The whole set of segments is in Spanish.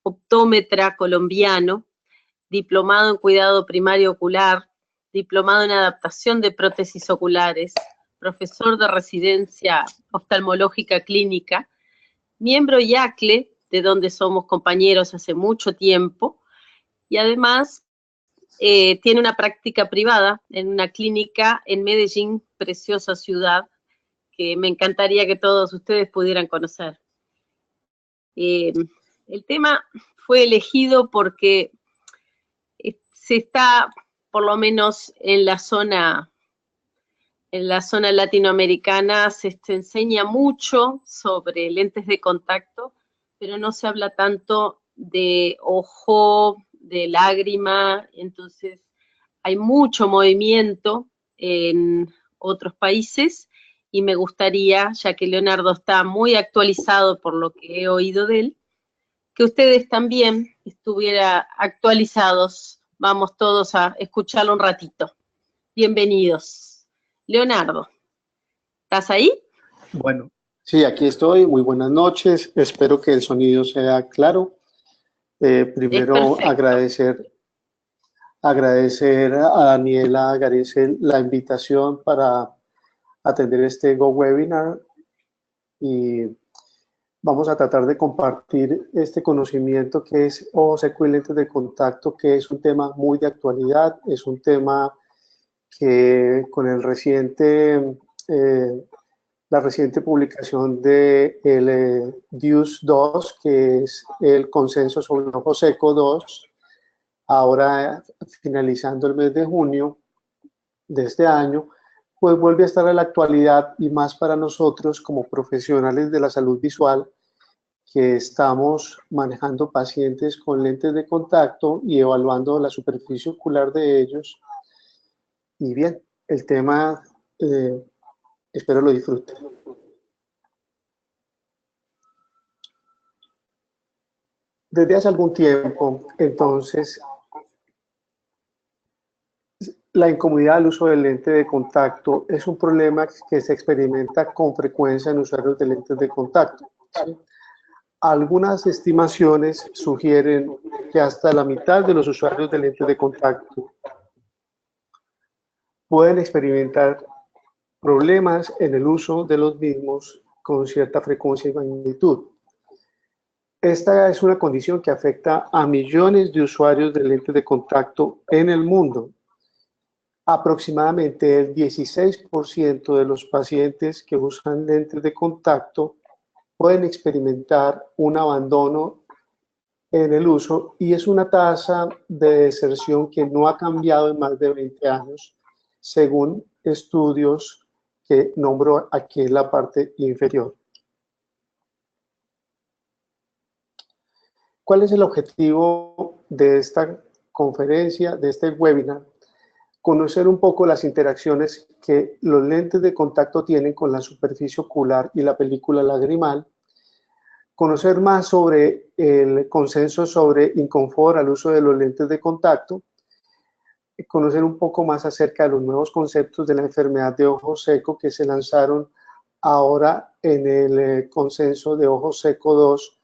optómetra colombiano, diplomado en cuidado primario ocular, diplomado en adaptación de prótesis oculares, profesor de residencia oftalmológica clínica, miembro IACLE, de donde somos compañeros hace mucho tiempo, y además tiene una práctica privada en una clínica en Medellín, preciosa ciudad, que me encantaría que todos ustedes pudieran conocer. El tema fue elegido porque se está, por lo menos en la zona latinoamericana, se enseña mucho sobre lentes de contacto, pero no se habla tanto de ojo, de lágrima, entonces hay mucho movimiento en otros países y me gustaría, ya que Leonardo está muy actualizado por lo que he oído de él, que ustedes también estuvieran actualizados. Vamos todos a escucharlo un ratito. Bienvenidos. Leonardo, ¿estás ahí? Bueno, sí, aquí estoy. Muy buenas noches. Espero que el sonido sea claro. Primero agradecer a Daniela Garece la invitación para atender este GoWebinar y vamos a tratar de compartir este conocimiento que es ojos seco y lentes de contacto, que es un tema muy de actualidad, es un tema que con el la reciente publicación de el DIUS-2, que es el consenso sobre el ojo seco 2, ahora finalizando el mes de junio de este año, pues vuelve a estar en la actualidad y más para nosotros como profesionales de la salud visual que estamos manejando pacientes con lentes de contacto y evaluando la superficie ocular de ellos. Y bien, el tema espero lo disfruten. Desde hace algún tiempo, entonces, la incomodidad al uso del lente de contacto es un problema que se experimenta con frecuencia en usuarios de lentes de contacto. Algunas estimaciones sugieren que hasta la mitad de los usuarios de lentes de contacto pueden experimentar problemas en el uso de los mismos con cierta frecuencia y magnitud. Esta es una condición que afecta a millones de usuarios de lentes de contacto en el mundo. Aproximadamente el 16% de los pacientes que usan lentes de contacto pueden experimentar un abandono en el uso y es una tasa de deserción que no ha cambiado en más de 20 años, según estudios que nombro aquí en la parte inferior. ¿Cuál es el objetivo de esta conferencia, de este webinar? Conocer un poco las interacciones que los lentes de contacto tienen con la superficie ocular y la película lagrimal, conocer más sobre el consenso sobre inconfort al uso de los lentes de contacto, conocer un poco más acerca de los nuevos conceptos de la enfermedad de ojo seco que se lanzaron ahora en el consenso de ojo seco 2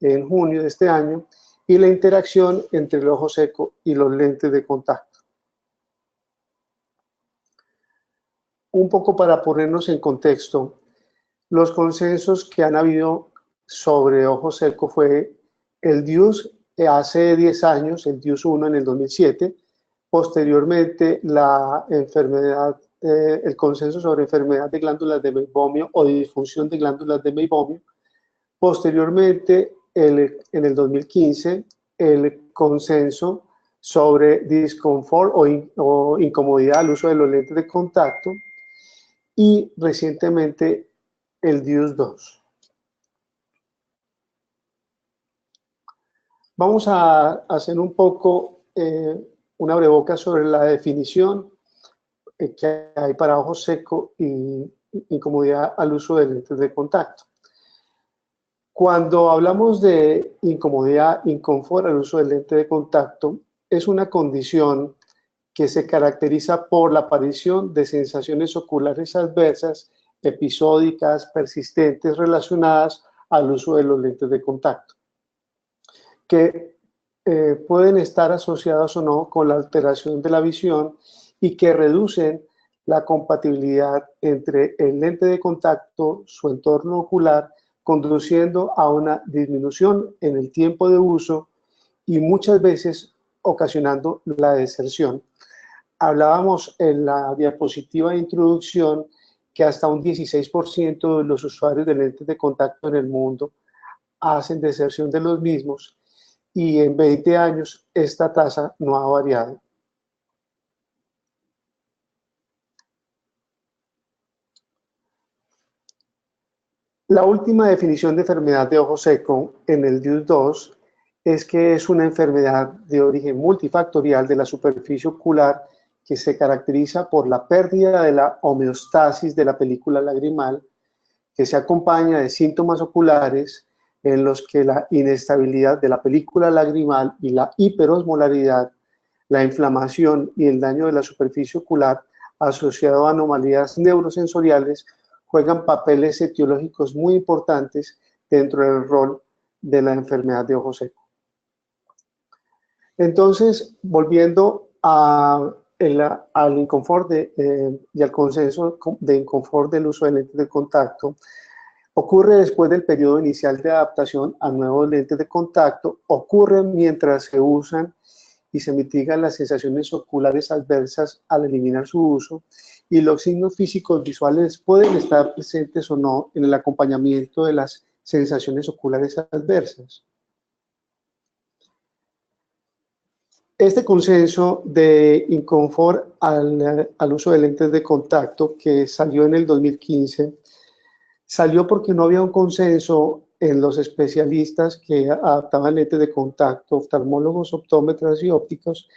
en junio de este año, y la interacción entre el ojo seco y los lentes de contacto. Un poco para ponernos en contexto, los consensos que han habido sobre ojo seco fue el DIUS hace 10 años, el DIUS 1 en el 2007, posteriormente la enfermedad, el consenso sobre enfermedad de glándulas de Meibomian o disfunción de glándulas de Meibomian, posteriormente en el 2015 el consenso sobre disconfort o incomodidad al uso de los lentes de contacto y recientemente el DIUS-2. Vamos a hacer un poco una breboca sobre la definición que hay para ojo seco y incomodidad al uso de lentes de contacto. Cuando hablamos de incomodidad, inconfort al uso del lente de contacto, es una condición que se caracteriza por la aparición de sensaciones oculares adversas, episódicas, persistentes, relacionadas al uso de los lentes de contacto. que pueden estar asociadas o no con la alteración de la visión y que reducen la compatibilidad entre el lente de contacto, su entorno ocular, conduciendo a una disminución en el tiempo de uso y muchas veces ocasionando la deserción. Hablábamos en la diapositiva de introducción que hasta un 16% de los usuarios de lentes de contacto en el mundo hacen deserción de los mismos y en 20 años esta tasa no ha variado. La última definición de enfermedad de ojo seco en el DIUS-2 es que es una enfermedad de origen multifactorial de la superficie ocular que se caracteriza por la pérdida de la homeostasis de la película lagrimal, que se acompaña de síntomas oculares en los que la inestabilidad de la película lagrimal y la hiperosmolaridad, la inflamación y el daño de la superficie ocular asociado a anomalías neurosensoriales juegan papeles etiológicos muy importantes dentro del rol de la enfermedad de ojo seco. Entonces, volviendo al inconfort y al consenso de inconfort del uso de lentes de contacto, ocurre después del periodo inicial de adaptación a nuevos lentes de contacto, ocurre mientras se usan y se mitigan las sensaciones oculares adversas al eliminar su uso, y los signos físicos visuales pueden estar presentes o no en el acompañamiento de las sensaciones oculares adversas. Este consenso de inconfort al uso de lentes de contacto que salió en el 2015, salió porque no había un consenso en los especialistas que adaptaban lentes de contacto, oftalmólogos, optómetras y ópticos,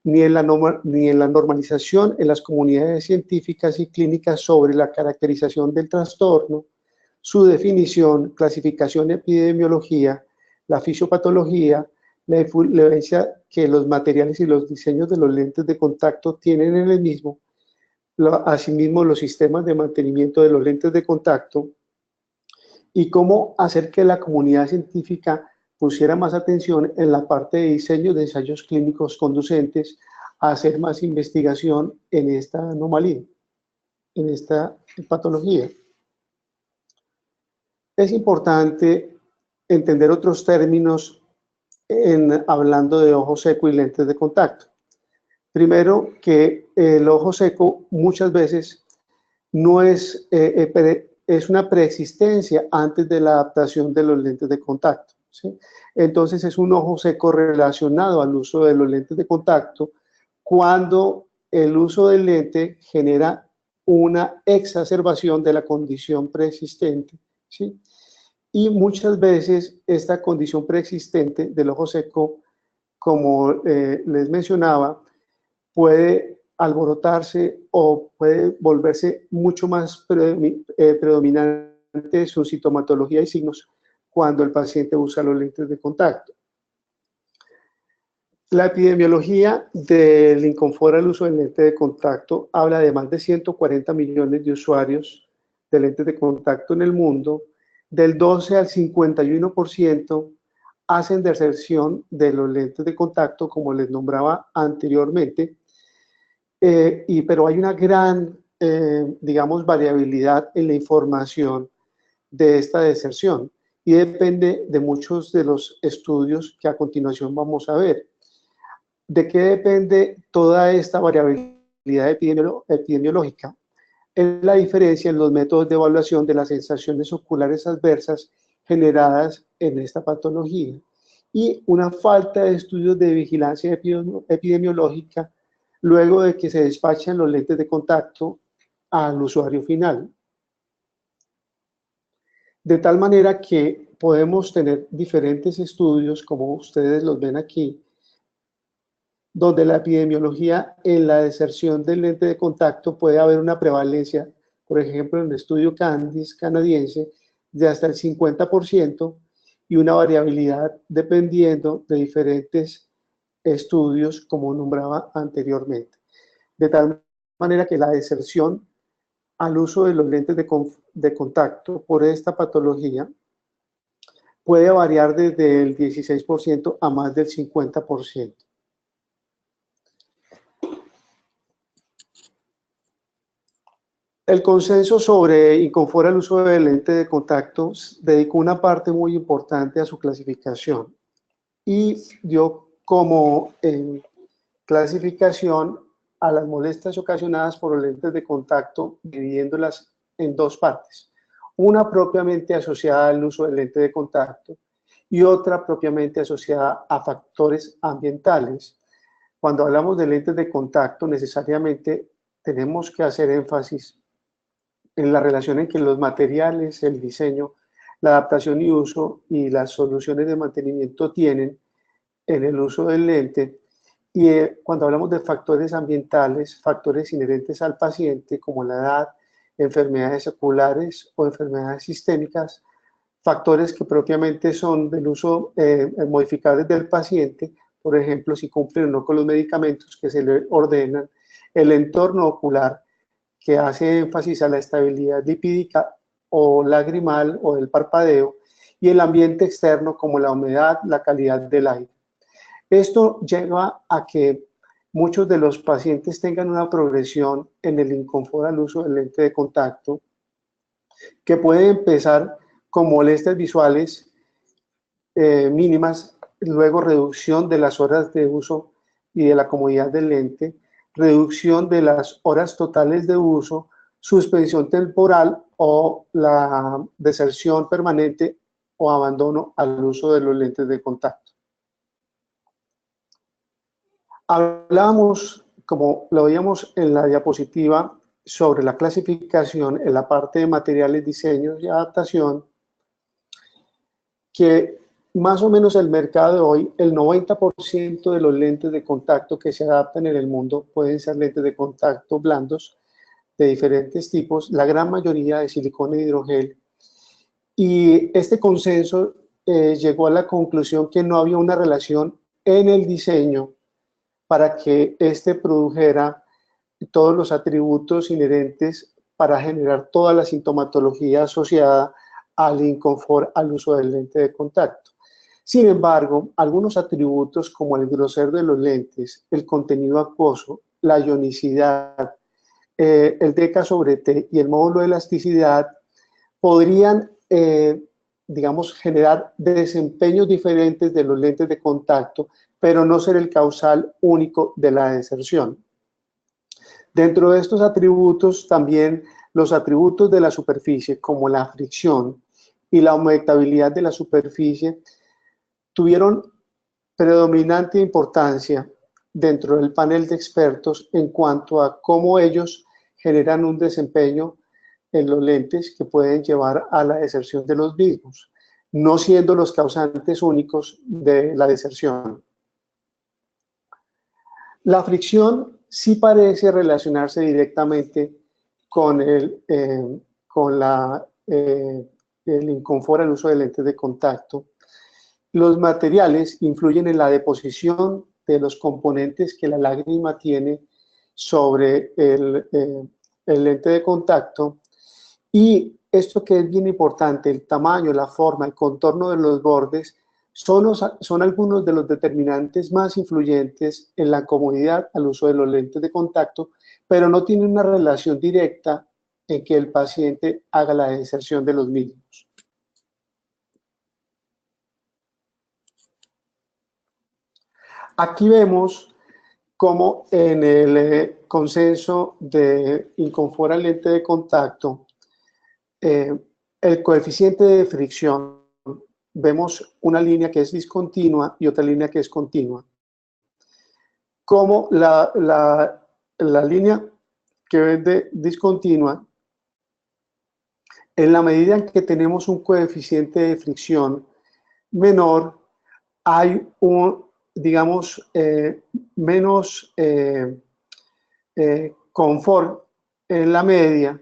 ni en la normalización en las comunidades científicas y clínicas sobre la caracterización del trastorno, su definición, clasificación, epidemiología, la fisiopatología, la influencia que los materiales y los diseños de los lentes de contacto tienen en el mismo, asimismo los sistemas de mantenimiento de los lentes de contacto, y cómo hacer que la comunidad científica pusiera más atención en la parte de diseño de ensayos clínicos conducentes a hacer más investigación en esta anomalía, en esta patología. Es importante entender otros términos hablando de ojo seco y lentes de contacto. Primero, que el ojo seco muchas veces no es una preexistencia antes de la adaptación de los lentes de contacto, ¿sí? Entonces es un ojo seco relacionado al uso de los lentes de contacto cuando el uso del lente genera una exacerbación de la condición preexistente, ¿sí? Y muchas veces esta condición preexistente del ojo seco, como les mencionaba, puede alborotarse o puede volverse mucho más predominante su sintomatología y signos cuando el paciente usa los lentes de contacto. La epidemiología del inconfort al uso del lente de contacto habla de más de 140 millones de usuarios de lentes de contacto en el mundo. Del 12 al 51% hacen deserción de los lentes de contacto, como les nombraba anteriormente, pero hay una gran, digamos, variabilidad en la información de esta deserción y depende de muchos de los estudios que a continuación vamos a ver. ¿De qué depende toda esta variabilidad epidemiológica? Es la diferencia en los métodos de evaluación de las sensaciones oculares adversas generadas en esta patología y una falta de estudios de vigilancia epidemiológica luego de que se despachan los lentes de contacto al usuario final. De tal manera que podemos tener diferentes estudios, como ustedes los ven aquí, donde la epidemiología en la deserción del lente de contacto puede haber una prevalencia, por ejemplo, en el estudio CANDIS canadiense, de hasta el 50% y una variabilidad dependiendo de diferentes estudios, como nombraba anteriormente. De tal manera que la deserción al uso de los lentes de contacto por esta patología puede variar desde el 16% a más del 50%. El consenso sobre Inconfort al uso de lente de contacto dedicó una parte muy importante a su clasificación y dio como clasificación a las molestias ocasionadas por los lentes de contacto, dividiéndolas en dos partes. Una propiamente asociada al uso del lente de contacto y otra propiamente asociada a factores ambientales. Cuando hablamos de lentes de contacto, necesariamente tenemos que hacer énfasis en la relación en que los materiales, el diseño, la adaptación y uso y las soluciones de mantenimiento tienen en el uso del lente. Y cuando hablamos de factores ambientales, factores inherentes al paciente, como la edad, enfermedades oculares o enfermedades sistémicas, factores que propiamente son del uso modificables del paciente, por ejemplo, si cumplen o no con los medicamentos que se le ordenan, el entorno ocular, que hace énfasis a la estabilidad lipídica o lagrimal o del parpadeo, y el ambiente externo como la humedad, la calidad del aire. Esto lleva a que muchos de los pacientes tengan una progresión en el inconfort al uso del lente de contacto, que puede empezar con molestias visuales mínimas, luego reducción de las horas de uso y de la comodidad del lente, reducción de las horas totales de uso, suspensión temporal o la deserción permanente o abandono al uso de los lentes de contacto. Hablábamos, como lo veíamos en la diapositiva, sobre la clasificación en la parte de materiales, diseños y adaptación, que más o menos el mercado de hoy, el 90% de los lentes de contacto que se adaptan en el mundo pueden ser lentes de contacto blandos de diferentes tipos, la gran mayoría de silicona e hidrogel. Y este consenso llegó a la conclusión que no había una relación en el diseño para que éste produjera todos los atributos inherentes para generar toda la sintomatología asociada al inconfort al uso del lente de contacto. Sin embargo, algunos atributos como el grosor de los lentes, el contenido acuoso, la ionicidad, el DK sobre T y el módulo de elasticidad podrían, digamos, generar desempeños diferentes de los lentes de contacto, pero no ser el causal único de la deserción. Dentro de estos atributos también los atributos de la superficie, como la fricción y la humectabilidad de la superficie, tuvieron predominante importancia dentro del panel de expertos en cuanto a cómo ellos generan un desempeño en los lentes que pueden llevar a la deserción de los mismos, no siendo los causantes únicos de la deserción. La fricción sí parece relacionarse directamente con el inconfort al uso de lentes de contacto. Los materiales influyen en la deposición de los componentes que la lágrima tiene sobre el lente de contacto, y esto que es bien importante, el tamaño, la forma, el contorno de los bordes, son algunos de los determinantes más influyentes en la comodidad al uso de los lentes de contacto, pero no tienen una relación directa en que el paciente haga la deserción de los mismos. Aquí vemos cómo en el consenso de inconfort al lente de contacto, el coeficiente de fricción, vemos una línea que es discontinua y otra línea que es continua. Como la línea que es de discontinua, en la medida en que tenemos un coeficiente de fricción menor, hay un, digamos, menos confort en la media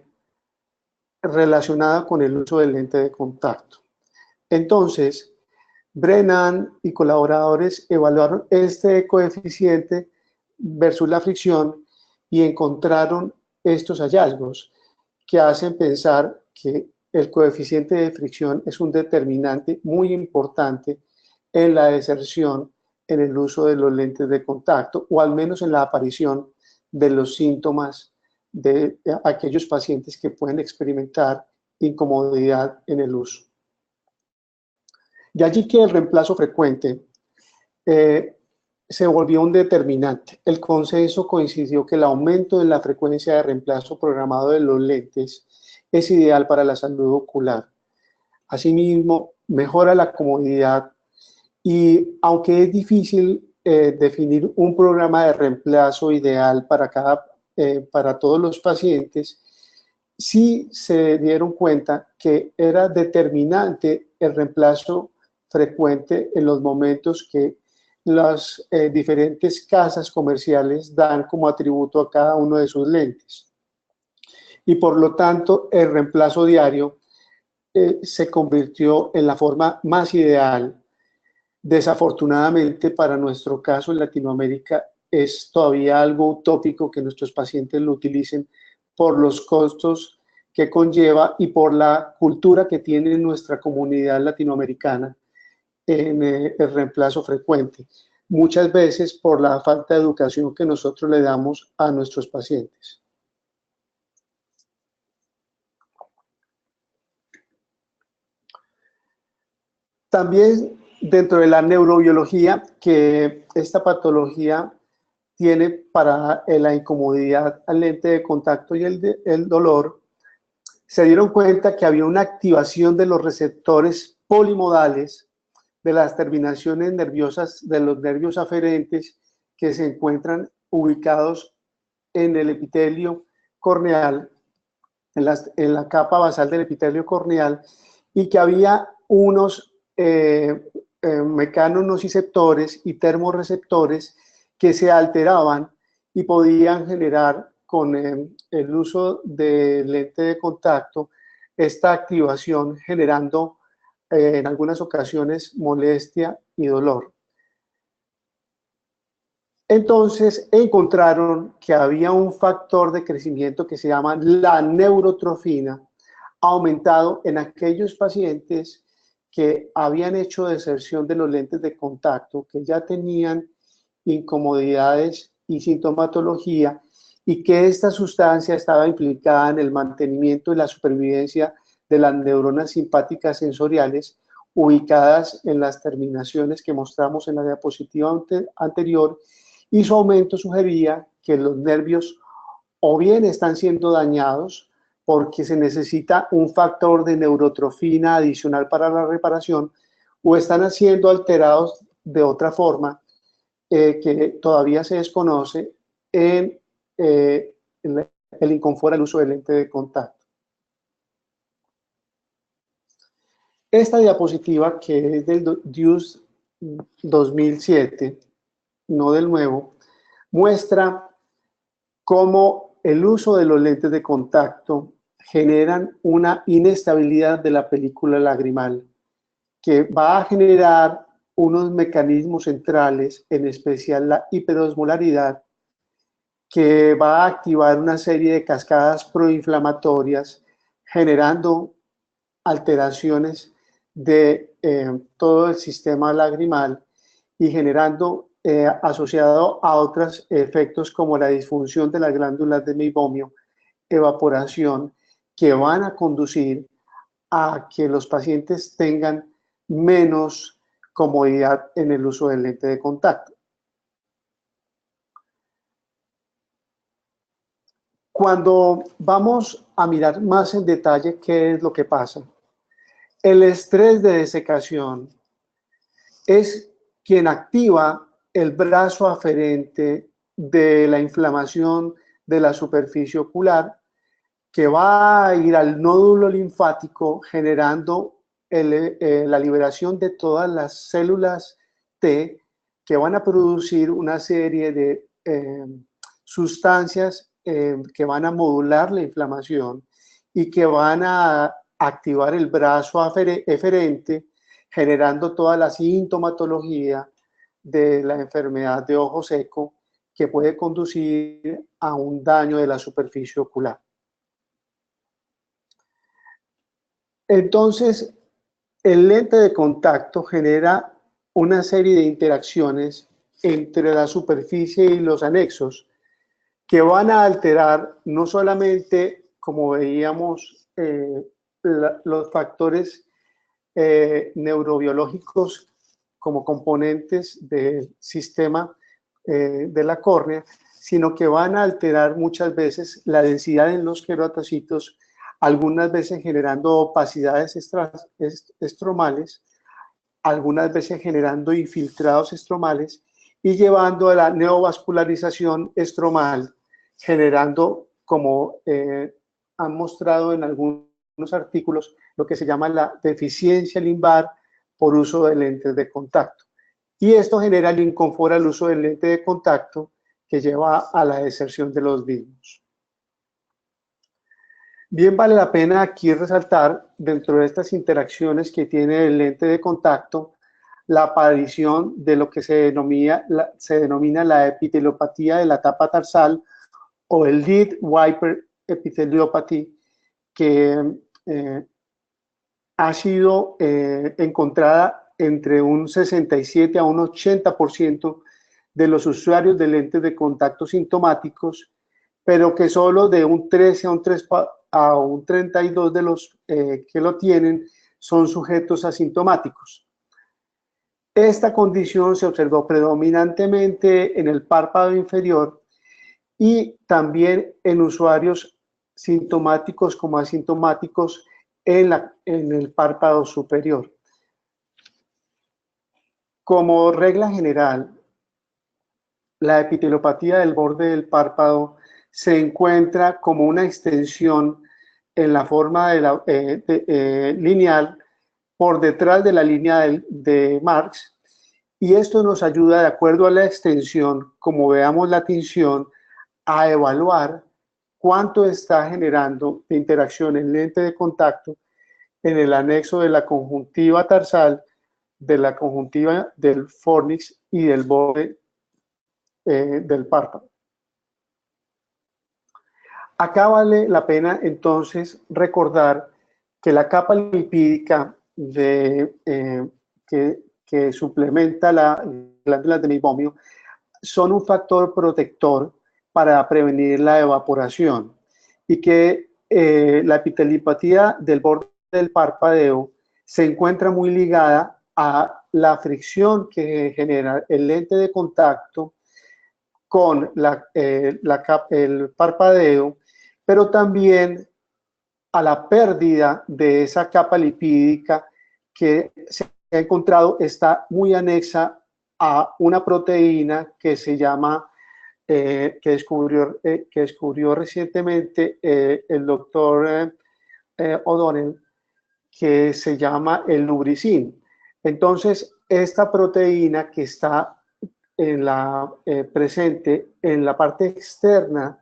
relacionada con el uso del lente de contacto. Entonces, Brennan y colaboradores evaluaron este coeficiente versus la fricción y encontraron estos hallazgos que hacen pensar que el coeficiente de fricción es un determinante muy importante en la deserción en el uso de los lentes de contacto, o al menos en la aparición de los síntomas de aquellos pacientes que pueden experimentar incomodidad en el uso. De allí que el reemplazo frecuente se volvió un determinante. El consenso coincidió que el aumento de la frecuencia de reemplazo programado de los lentes es ideal para la salud ocular. Asimismo, mejora la comodidad y aunque es difícil definir un programa de reemplazo ideal para todos los pacientes, sí se dieron cuenta que era determinante el reemplazo frecuente en los momentos que las diferentes casas comerciales dan como atributo a cada uno de sus lentes. Y por lo tanto, el reemplazo diario se convirtió en la forma más ideal. Desafortunadamente, para nuestro caso en Latinoamérica, es todavía algo utópico que nuestros pacientes lo utilicen por los costos que conlleva y por la cultura que tiene nuestra comunidad latinoamericana en el reemplazo frecuente. Muchas veces por la falta de educación que nosotros le damos a nuestros pacientes. También dentro de la neurobiología, que esta patología tiene para la incomodidad al lente de contacto y el dolor, se dieron cuenta que había una activación de los receptores polimodales de las terminaciones nerviosas de los nervios aferentes que se encuentran ubicados en el epitelio corneal, en la capa basal del epitelio corneal, y que había unos mecanonociceptores y termorreceptores que se alteraban y podían generar con el uso de lente de contacto esta activación, generando en algunas ocasiones molestia y dolor. Entonces encontraron que había un factor de crecimiento que se llama la neurotrofina, aumentado en aquellos pacientes que habían hecho deserción de los lentes de contacto, que ya tenían incomodidades y sintomatología, y que esta sustancia estaba implicada en el mantenimiento y la supervivencia de las neuronas simpáticas sensoriales ubicadas en las terminaciones que mostramos en la diapositiva anterior, y su aumento sugería que los nervios o bien están siendo dañados porque se necesita un factor de neurotrofina adicional para la reparación, o están siendo alterados de otra forma que todavía se desconoce en el inconfort al uso del lente de contacto. Esta diapositiva, que es del DUSE 2007, no del nuevo, muestra cómo el uso de los lentes de contacto generan una inestabilidad de la película lagrimal, que va a generar unos mecanismos centrales, en especial la hiperosmolaridad, que va a activar una serie de cascadas proinflamatorias, generando alteraciones de todo el sistema lagrimal y generando asociado a otros efectos como la disfunción de las glándulas de meibomio, evaporación, que van a conducir a que los pacientes tengan menos comodidad en el uso del lente de contacto. Cuando vamos a mirar más en detalle qué es lo que pasa, el estrés de desecación es quien activa el brazo aferente de la inflamación de la superficie ocular, que va a ir al nódulo linfático generando la liberación de todas las células T, que van a producir una serie de sustancias que van a modular la inflamación y que van a activar el brazo eferente, generando toda la sintomatología de la enfermedad de ojo seco, que puede conducir a un daño de la superficie ocular. Entonces, el lente de contacto genera una serie de interacciones entre la superficie y los anexos que van a alterar no solamente, como veíamos, los factores neurobiológicos como componentes del sistema de la córnea, sino que van a alterar muchas veces la densidad en los queratocitos, algunas veces generando opacidades estromales, algunas veces generando infiltrados estromales y llevando a la neovascularización estromal, generando, como han mostrado en algunos artículos, lo que se llama la deficiencia limbar por uso de lentes de contacto. Y esto genera el inconfort al uso del lente de contacto que lleva a la deserción de los mismos. Bien, vale la pena aquí resaltar, dentro de estas interacciones que tiene el lente de contacto, la aparición de lo que se denomina la epiteliopatía de la tapa tarsal o el lead wiper epitheliopathy, que ha sido encontrada entre un 67 a un 80% de los usuarios de lentes de contacto sintomáticos, pero que solo de un 13 a un 32 de los que lo tienen son sujetos asintomáticos. Esta condición se observó predominantemente en el párpado inferior y también en usuarios sintomáticos como asintomáticos en el párpado superior. Como regla general, la epiteliopatía del borde del párpado se encuentra como una extensión en la forma lineal por detrás de la línea de Marx, y esto nos ayuda, de acuerdo a la extensión, como veamos la tinción, a evaluar cuánto está generando de interacción el lente de contacto en el anexo de la conjuntiva tarsal, de la conjuntiva del fornix y del borde del párpado. Acá vale la pena entonces recordar que la capa lipídica que suplementa la glándula de meibomio son un factor protector para prevenir la evaporación, y que la epiteliopatía del borde del parpadeo se encuentra muy ligada a la fricción que genera el lente de contacto con el parpadeo, pero también a la pérdida de esa capa lipídica que se ha encontrado está muy anexa a una proteína que se llama, que descubrió recientemente el doctor O'Donnell, que se llama el lubricin. Entonces, esta proteína que está presente en la parte externa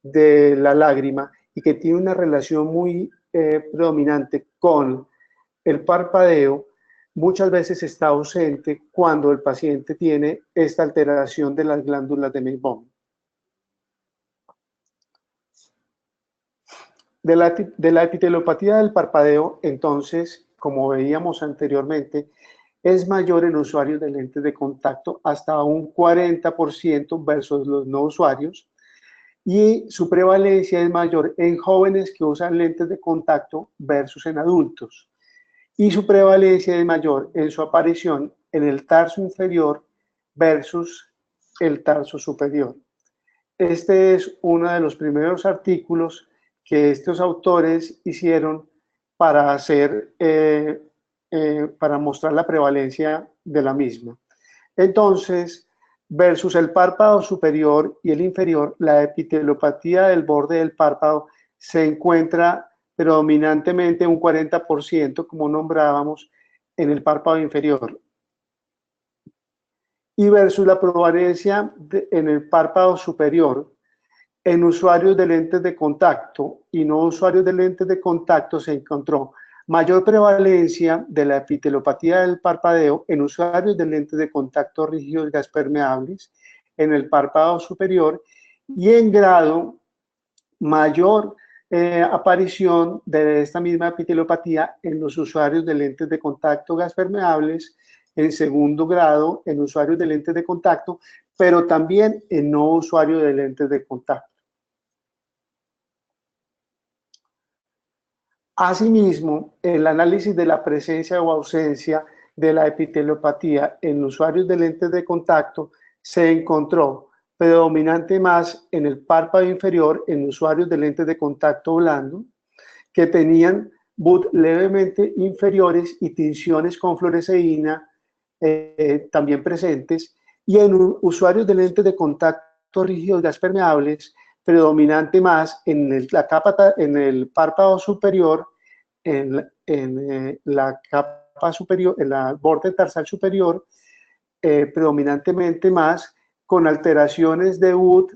de la lágrima y que tiene una relación muy predominante con el parpadeo, muchas veces está ausente cuando el paciente tiene esta alteración de las glándulas de Meibom. De la epiteliopatía del parpadeo, entonces, como veíamos anteriormente, es mayor en usuarios de lentes de contacto, hasta un 40% versus los no usuarios, y su prevalencia es mayor en jóvenes que usan lentes de contacto versus en adultos, y su prevalencia es mayor en su aparición en el tarso inferior versus el tarso superior. Este es uno de los primeros artículos que estos autores hicieron para para mostrar la prevalencia de la misma. Entonces, versus el párpado superior y el inferior, la epiteliopatía del borde del párpado se encuentra predominantemente un 40%, como nombrábamos, en el párpado inferior. Y versus la prevalencia en el párpado superior, en usuarios de lentes de contacto y no usuarios de lentes de contacto, se encontró mayor prevalencia de la epiteliopatía del parpadeo en usuarios de lentes de contacto rígidos gas permeables en el párpado superior, y en grado mayor aparición de esta misma epitelopatía en los usuarios de lentes de contacto gas permeables, en segundo grado en usuarios de lentes de contacto, pero también en no usuarios de lentes de contacto. Asimismo, el análisis de la presencia o ausencia de la epitelopatía en usuarios de lentes de contacto se encontró predominante más en el párpado inferior en usuarios de lentes de contacto blando, que tenían BUD levemente inferiores y tinciones con fluoresceína también presentes, y en usuarios de lentes de contacto rígidos gas permeables, predominante más en el párpado superior, en la capa superior, en la borde tarsal superior, predominantemente más con alteraciones de BUD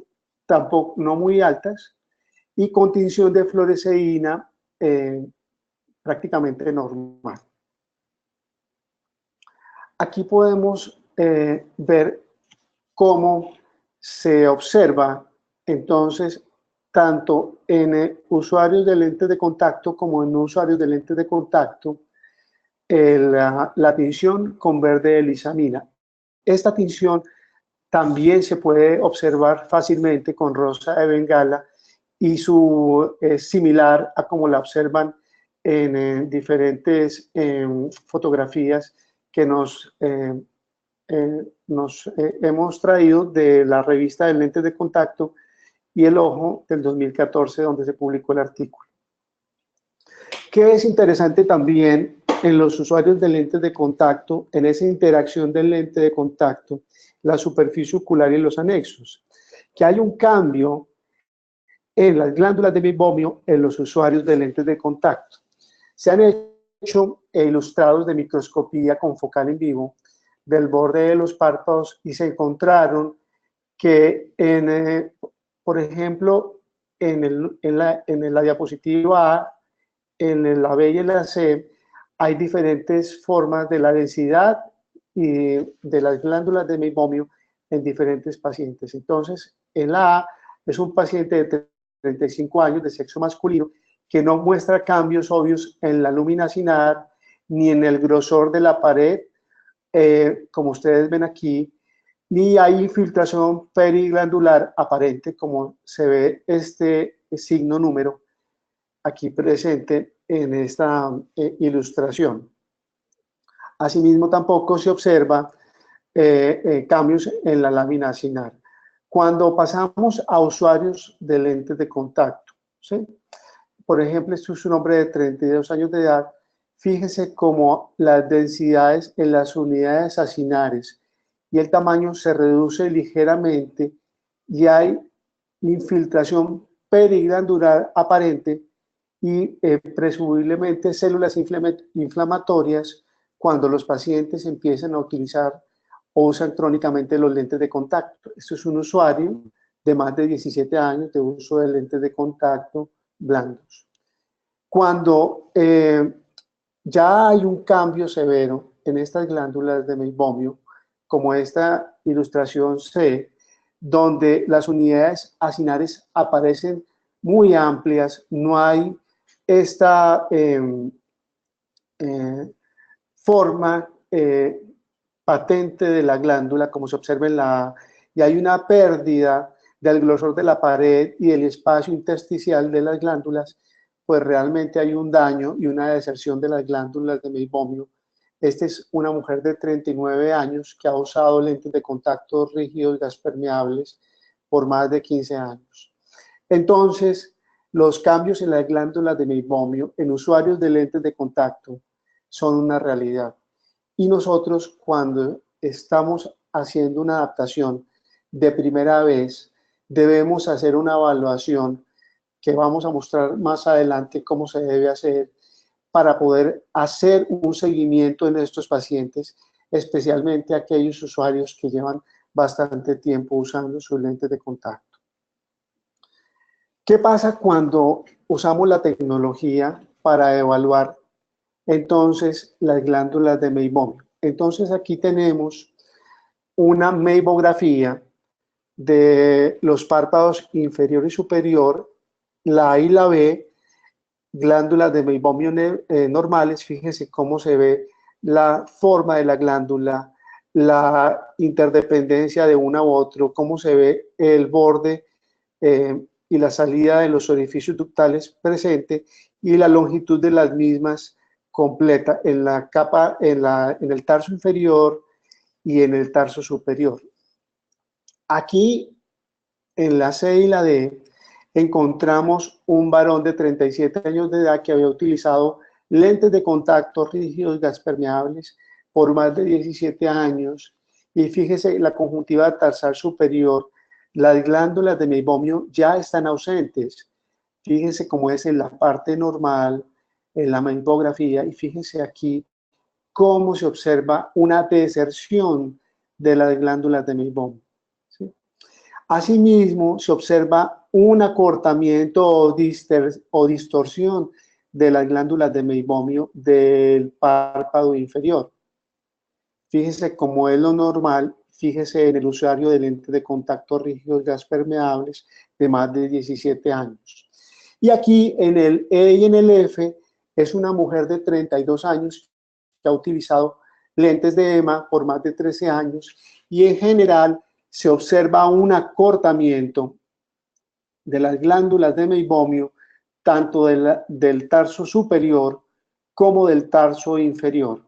tampoco no muy altas y con tinción de fluoresceína prácticamente normal. Aquí podemos ver cómo se observa entonces tanto en usuarios de lentes de contacto como en no usuarios de lentes de contacto la tinción con verde de lisamina. Esta tinción también se puede observar fácilmente con rosa de Bengala y es similar a como la observan en diferentes fotografías que hemos traído de la revista de lentes de contacto y el ojo del 2014, donde se publicó el artículo. ¿Qué es interesante también en los usuarios de lentes de contacto, en esa interacción del lente de contacto, la superficie ocular y los anexos? Que hay un cambio en las glándulas de meiomio en los usuarios de lentes de contacto. Se han hecho ilustrados de microscopía con focal en vivo del borde de los párpados y se encontraron que, por ejemplo, en la diapositiva A, en la B y en la C, hay diferentes formas de la densidad y de las glándulas de meiomio en diferentes pacientes. Entonces, en la A es un paciente de 35 años de sexo masculino que no muestra cambios obvios en la lúmina acinar ni en el grosor de la pared, como ustedes ven aquí, ni hay infiltración periglandular aparente, como se ve este signo número aquí presente en esta ilustración. Asimismo, tampoco se observa cambios en la lámina acinar. Cuando pasamos a usuarios de lentes de contacto, ¿sí? Por ejemplo, este es un hombre de 32 años de edad. Fíjese cómo las densidades en las unidades acinares y el tamaño se reduce ligeramente y hay infiltración periglandular aparente y presumiblemente células inflamatorias cuando los pacientes empiezan a utilizar o usan crónicamente los lentes de contacto. Esto es un usuario de más de 17 años de uso de lentes de contacto blandos. Cuando ya hay un cambio severo en estas glándulas de meibomio, como esta ilustración C, donde las unidades acinares aparecen muy amplias, no hay esta forma patente de la glándula, como se observa en la A, y hay una pérdida del grosor de la pared y del espacio intersticial de las glándulas, pues realmente hay un daño y una deserción de las glándulas de meibomio. Esta es una mujer de 39 años que ha usado lentes de contacto rígidos gas permeables por más de 15 años. Entonces, los cambios en las glándulas de meibomio en usuarios de lentes de contacto son una realidad. Y nosotros, cuando estamos haciendo una adaptación de primera vez, debemos hacer una evaluación que vamos a mostrar más adelante cómo se debe hacer para poder hacer un seguimiento en estos pacientes, especialmente aquellos usuarios que llevan bastante tiempo usando sus lentes de contacto. ¿Qué pasa cuando usamos la tecnología para evaluar entonces las glándulas de meibomio? Entonces aquí tenemos una meibografía de los párpados inferior y superior la A y la B, glándulas de meibomio normales, fíjense cómo se ve la forma de la glándula, la interdependencia de una u otro, cómo se ve el borde y la salida de los orificios ductales presente y la longitud de las mismas completa en la capa, en el tarso inferior y en el tarso superior. Aquí, en la C y la D, encontramos un varón de 37 años de edad que había utilizado lentes de contacto rígidos gas permeables por más de 17 años. Y fíjese, la conjuntiva tarsal superior, las glándulas de meibomio ya están ausentes. Fíjense cómo es en la parte normal, en la meibografía, y fíjense aquí cómo se observa una deserción de las glándulas de meibomio. ¿Sí? Asimismo, se observa un acortamiento o distorsión de las glándulas de meibomio del párpado inferior. Fíjese cómo es lo normal, fíjese en el usuario de lentes de contacto rígidos gas permeables de más de 17 años. Y aquí en el E y en el F es una mujer de 32 años que ha utilizado lentes de EMA por más de 13 años y en general se observa un acortamiento de las glándulas de meibomio tanto del tarso superior como del tarso inferior.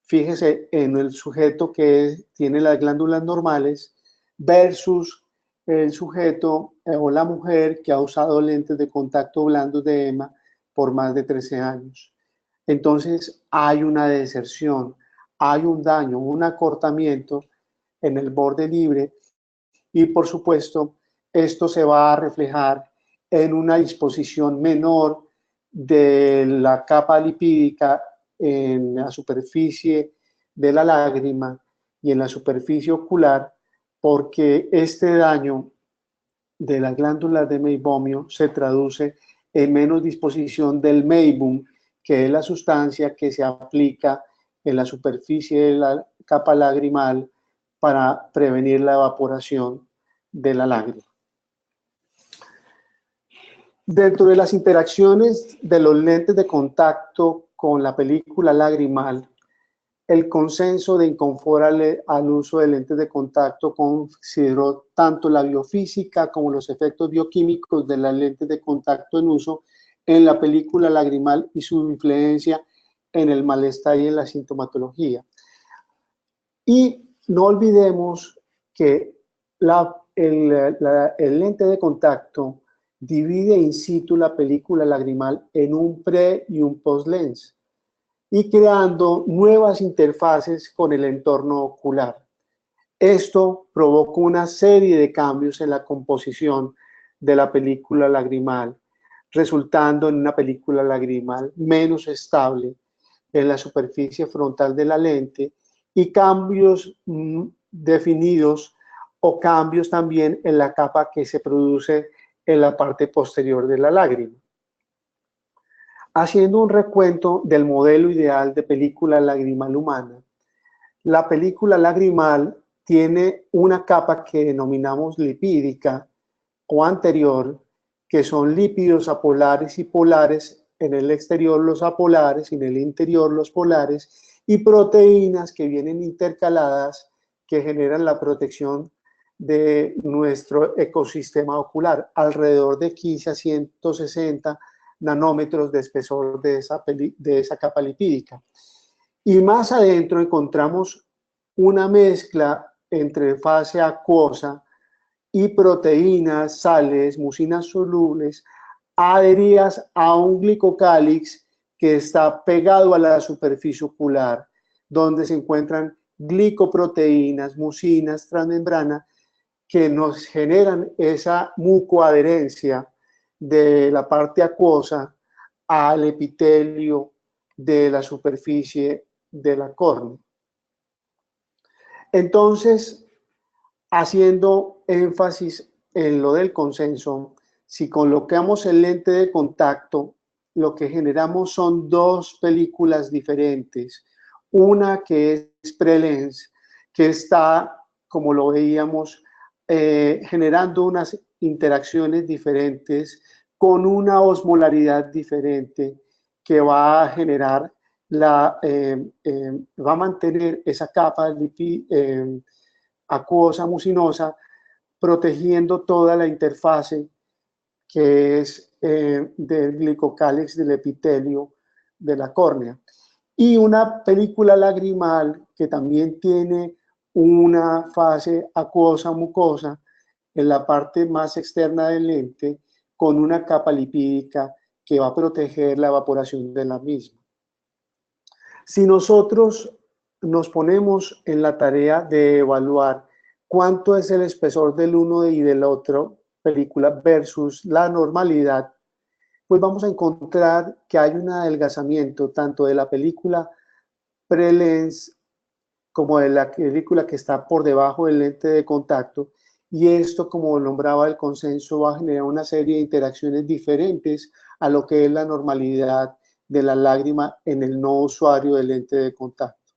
Fíjese en el sujeto que tiene las glándulas normales versus el sujeto o la mujer que ha usado lentes de contacto blandos de EMA por más de 13 años. Entonces hay una deserción, hay un daño, un acortamiento en el borde libre y por supuesto esto se va a reflejar en una disposición menor de la capa lipídica en la superficie de la lágrima y en la superficie ocular, porque este daño de las glándulas de meibomio se traduce en menos disposición del meibum, que es la sustancia que se aplica en la superficie de la capa lagrimal para prevenir la evaporación de la lágrima. Dentro de las interacciones de los lentes de contacto con la película lagrimal, el consenso de Inconfor al uso de lentes de contacto consideró tanto la biofísica como los efectos bioquímicos de las lentes de contacto en uso en la película lagrimal y su influencia en el malestar y en la sintomatología. Y no olvidemos que el lente de contacto divide in situ la película lagrimal en un pre y un post lens y creando nuevas interfaces con el entorno ocular. Esto provocó una serie de cambios en la composición de la película lagrimal, resultando en una película lagrimal menos estable en la superficie frontal de la lente y cambios definidos o cambios también en la capa que se produce en la parte posterior de la lágrima. Haciendo un recuento del modelo ideal de película lagrimal humana, la película lagrimal tiene una capa que denominamos lipídica o anterior, que son lípidos apolares y polares, en el exterior los apolares y en el interior los polares, y proteínas que vienen intercaladas que generan la protección de nuestro ecosistema ocular, alrededor de 15 a 160 nanómetros de espesor de esa capa lipídica. Y más adentro encontramos una mezcla entre fase acuosa y proteínas, sales, mucinas solubles, adheridas a un glicocálix que está pegado a la superficie ocular, donde se encuentran glicoproteínas, mucinas, transmembrana, que nos generan esa mucoadherencia de la parte acuosa al epitelio de la superficie de la córnea. Entonces, haciendo énfasis en lo del consenso, si colocamos el lente de contacto, lo que generamos son dos películas diferentes. Una que es prelens, que está, como lo veíamos, generando unas interacciones diferentes con una osmolaridad diferente que va a generar va a mantener esa capa acuosa mucinosa, protegiendo toda la interfase que es del glicocálix del epitelio de la córnea. Y una película lagrimal que también tiene una fase acuosa mucosa en la parte más externa del lente, con una capa lipídica que va a proteger la evaporación de la misma. Si nosotros nos ponemos en la tarea de evaluar cuánto es el espesor del uno y del otro película versus la normalidad, pues vamos a encontrar que hay un adelgazamiento tanto de la película pre-lens como de la película que está por debajo del lente de contacto, y esto, como nombraba el consenso, va a generar una serie de interacciones diferentes a lo que es la normalidad de la lágrima en el no usuario del lente de contacto.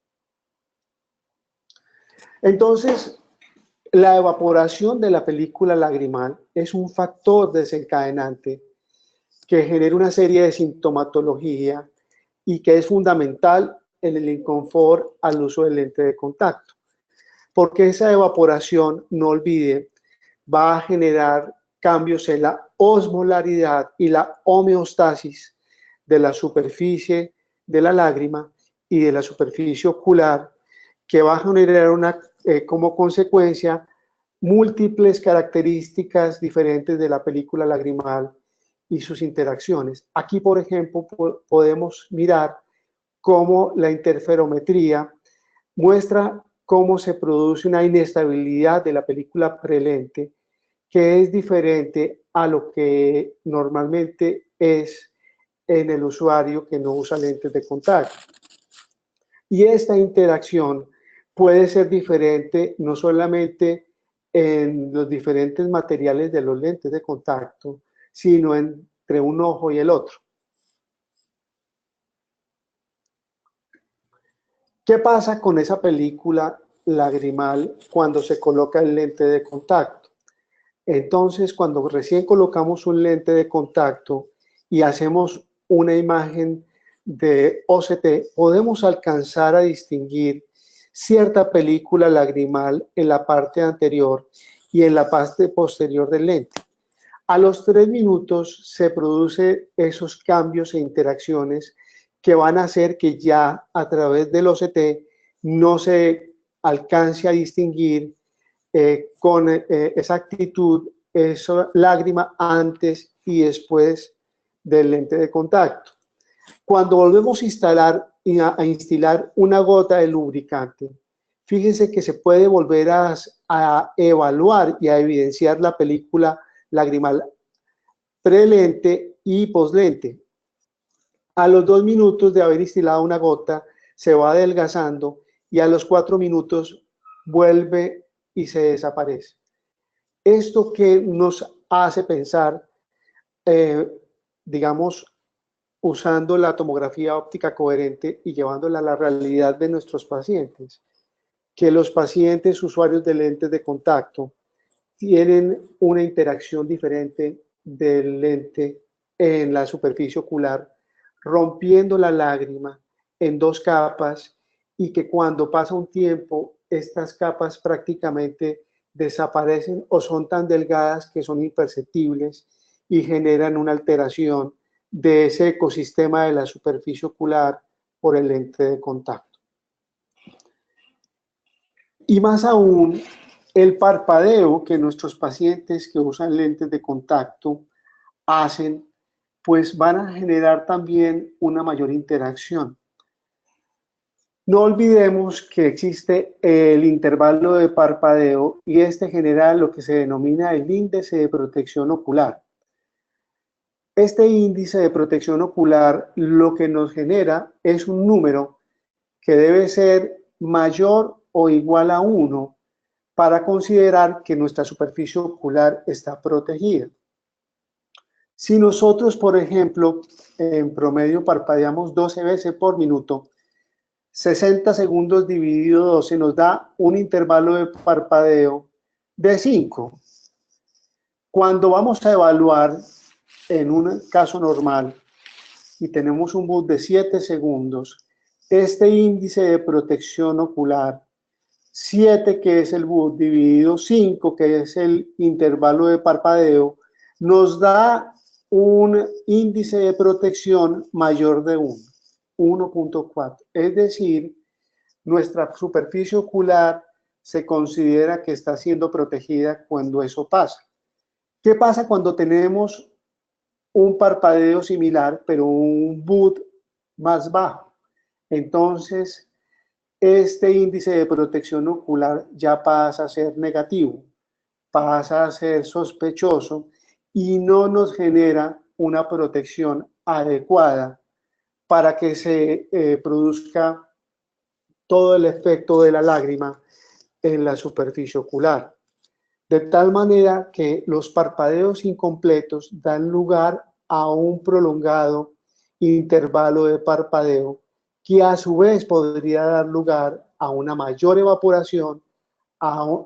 Entonces, la evaporación de la película lagrimal es un factor desencadenante que genera una serie de sintomatología y que es fundamental en el inconfort al uso del lente de contacto. Porque esa evaporación, no olvide, va a generar cambios en la osmolaridad y la homeostasis de la superficie de la lágrima y de la superficie ocular, que va a generar como consecuencia múltiples características diferentes de la película lagrimal y sus interacciones. Aquí, por ejemplo, podemos mirar cómo la interferometría muestra cómo se produce una inestabilidad de la película prelente, que es diferente a lo que normalmente es en el usuario que no usa lentes de contacto. Y esta interacción puede ser diferente no solamente en los diferentes materiales de los lentes de contacto, sino entre un ojo y el otro. ¿Qué pasa con esa película lagrimal cuando se coloca el lente de contacto? Entonces, cuando recién colocamos un lente de contacto y hacemos una imagen de OCT, podemos alcanzar a distinguir cierta película lagrimal en la parte anterior y en la parte posterior del lente. A los 3 minutos se producen esos cambios e interacciones que van a hacer que ya a través del OCT no se alcance a distinguir con exactitud esa lágrima antes y después del lente de contacto. Cuando volvemos a instalar una gota de lubricante, fíjense que se puede volver a evaluar y a evidenciar la película lagrimal prelente y poslente. A los 2 minutos de haber instilado una gota, se va adelgazando y a los 4 minutos vuelve y se desaparece. Esto que nos hace pensar, digamos, usando la tomografía óptica coherente y llevándola a la realidad de nuestros pacientes, que los pacientes usuarios de lentes de contacto tienen una interacción diferente del lente en la superficie ocular, rompiendo la lágrima en 2 capas, y que cuando pasa un tiempo estas capas prácticamente desaparecen o son tan delgadas que son imperceptibles y generan una alteración de ese ecosistema de la superficie ocular por el lente de contacto. Y más aún, el parpadeo que nuestros pacientes que usan lentes de contacto hacen, pues van a generar también una mayor interacción. No olvidemos que existe el intervalo de parpadeo y este genera lo que se denomina el índice de protección ocular. Este índice de protección ocular lo que nos genera es un número que debe ser mayor o igual a 1 para considerar que nuestra superficie ocular está protegida. Si nosotros, por ejemplo, en promedio parpadeamos 12 veces por minuto, 60 segundos dividido 12 nos da un intervalo de parpadeo de 5. Cuando vamos a evaluar en un caso normal y tenemos un boot de 7 segundos, este índice de protección ocular, 7 que es el boot dividido 5 que es el intervalo de parpadeo, nos da un índice de protección mayor de 1.4. Es decir, nuestra superficie ocular se considera que está siendo protegida cuando eso pasa. ¿Qué pasa cuando tenemos un parpadeo similar, pero un boot más bajo? Entonces, este índice de protección ocular ya pasa a ser negativo, pasa a ser sospechoso y no nos genera una protección adecuada para que se produzca todo el efecto de la lágrima en la superficie ocular. De tal manera que los parpadeos incompletos dan lugar a un prolongado intervalo de parpadeo que a su vez podría dar lugar a una mayor evaporación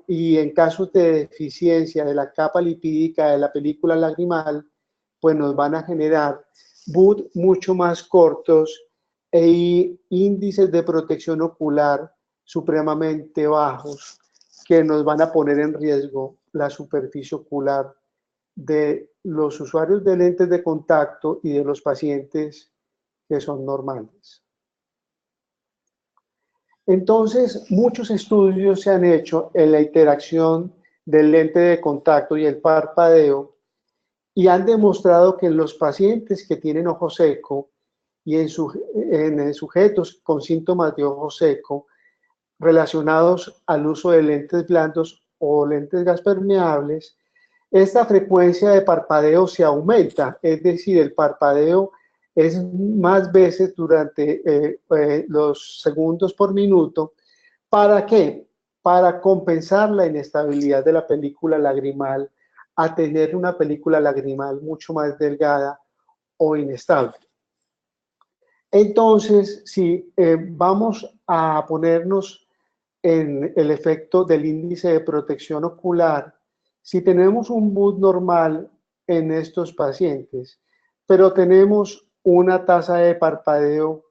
y en casos de deficiencia de la capa lipídica de la película lagrimal, pues nos van a generar boot mucho más cortos e índices de protección ocular supremamente bajos que nos van a poner en riesgo la superficie ocular de los usuarios de lentes de contacto y de los pacientes que son normales. Entonces, muchos estudios se han hecho en la interacción del lente de contacto y el parpadeo y han demostrado que en los pacientes que tienen ojo seco y en sujetos con síntomas de ojo seco relacionados al uso de lentes blandos o lentes gas permeables, esta frecuencia de parpadeo se aumenta, es decir, el parpadeo es más veces durante los segundos por minuto. ¿Para qué? Para compensar la inestabilidad de la película lagrimal a tener una película lagrimal mucho más delgada o inestable. Entonces, si vamos a ponernos en el efecto del índice de protección ocular, si tenemos un boot normal en estos pacientes, pero tenemos una tasa de parpadeo,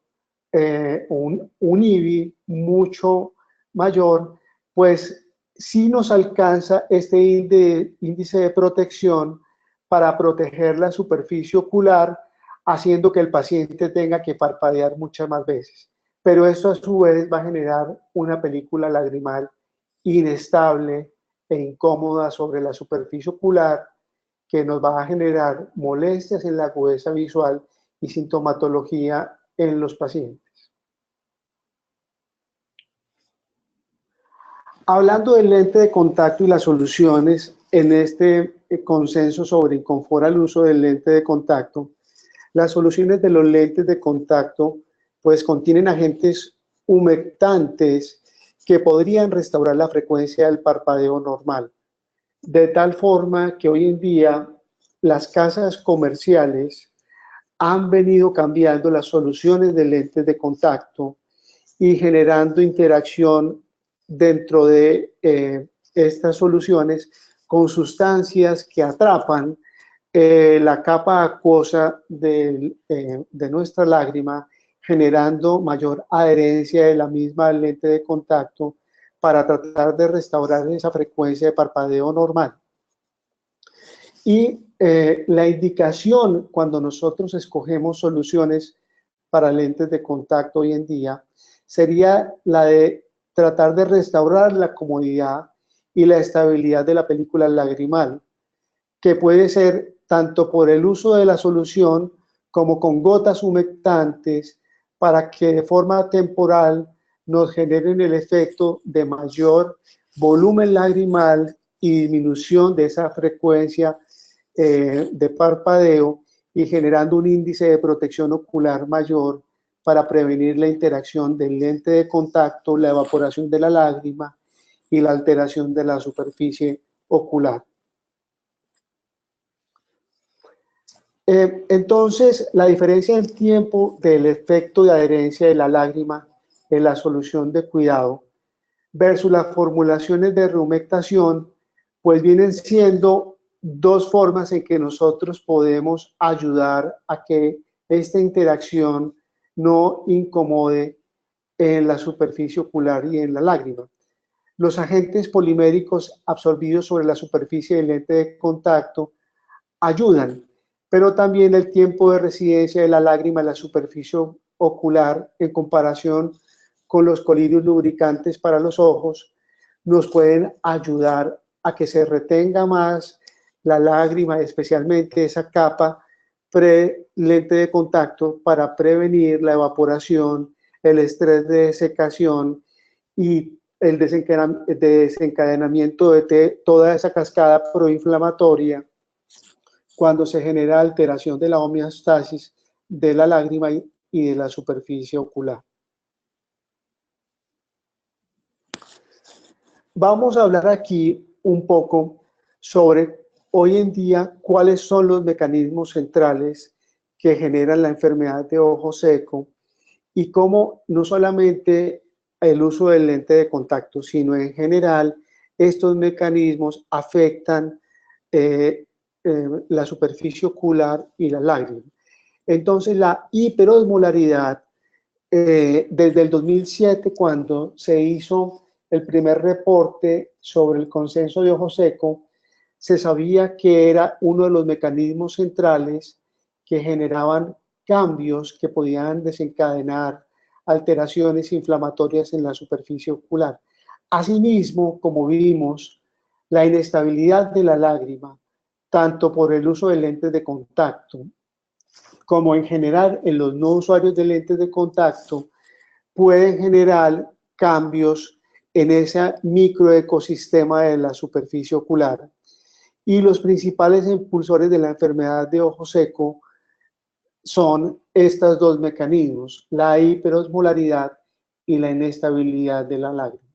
un IBI mucho mayor, pues sí nos alcanza este índice de protección para proteger la superficie ocular, haciendo que el paciente tenga que parpadear muchas más veces. Pero esto a su vez va a generar una película lagrimal inestable e incómoda sobre la superficie ocular que nos va a generar molestias en la agudeza visual y sintomatología en los pacientes. Hablando del lente de contacto y las soluciones en este consenso sobre inconfort al uso del lente de contacto, las soluciones de los lentes de contacto pues contienen agentes humectantes que podrían restaurar la frecuencia del parpadeo normal. De tal forma que hoy en día las casas comerciales han venido cambiando las soluciones de lentes de contacto y generando interacción dentro de estas soluciones con sustancias que atrapan la capa acuosa de nuestra lágrima, generando mayor adherencia de la misma lente de contacto para tratar de restaurar esa frecuencia de parpadeo normal. Y la indicación cuando nosotros escogemos soluciones para lentes de contacto hoy en día sería la de tratar de restaurar la comodidad y la estabilidad de la película lagrimal, que puede ser tanto por el uso de la solución como con gotas humectantes para que de forma temporal nos generen el efecto de mayor volumen lagrimal y disminución de esa frecuencia de parpadeo y generando un índice de protección ocular mayor para prevenir la interacción del lente de contacto, la evaporación de la lágrima y la alteración de la superficie ocular. Entonces, la diferencia en tiempo del efecto de adherencia de la lágrima en la solución de cuidado versus las formulaciones de rehumectación, pues vienen siendo dos formas en que nosotros podemos ayudar a que esta interacción no incomode en la superficie ocular y en la lágrima. Los agentes poliméricos absorbidos sobre la superficie del lente de contacto ayudan, pero también el tiempo de residencia de la lágrima en la superficie ocular en comparación con los colirios lubricantes para los ojos nos pueden ayudar a que se retenga más la lágrima, especialmente esa capa pre-lente de contacto, para prevenir la evaporación, el estrés de desecación y el desencadenamiento de toda esa cascada proinflamatoria cuando se genera alteración de la homeostasis de la lágrima y de la superficie ocular. Vamos a hablar aquí un poco sobre hoy en día cuáles son los mecanismos centrales que generan la enfermedad de ojo seco y cómo no solamente el uso del lente de contacto, sino en general estos mecanismos afectan la superficie ocular y la lágrima. Entonces la hiperosmolaridad, desde el 2007, cuando se hizo el primer reporte sobre el consenso de ojo seco, se sabía que era uno de los mecanismos centrales que generaban cambios que podían desencadenar alteraciones inflamatorias en la superficie ocular. Asimismo, como vimos, la inestabilidad de la lágrima, tanto por el uso de lentes de contacto como en general en los no usuarios de lentes de contacto, pueden generar cambios en ese microecosistema de la superficie ocular. Y los principales impulsores de la enfermedad de ojo seco son estos dos mecanismos, la hiperosmolaridad y la inestabilidad de la lágrima.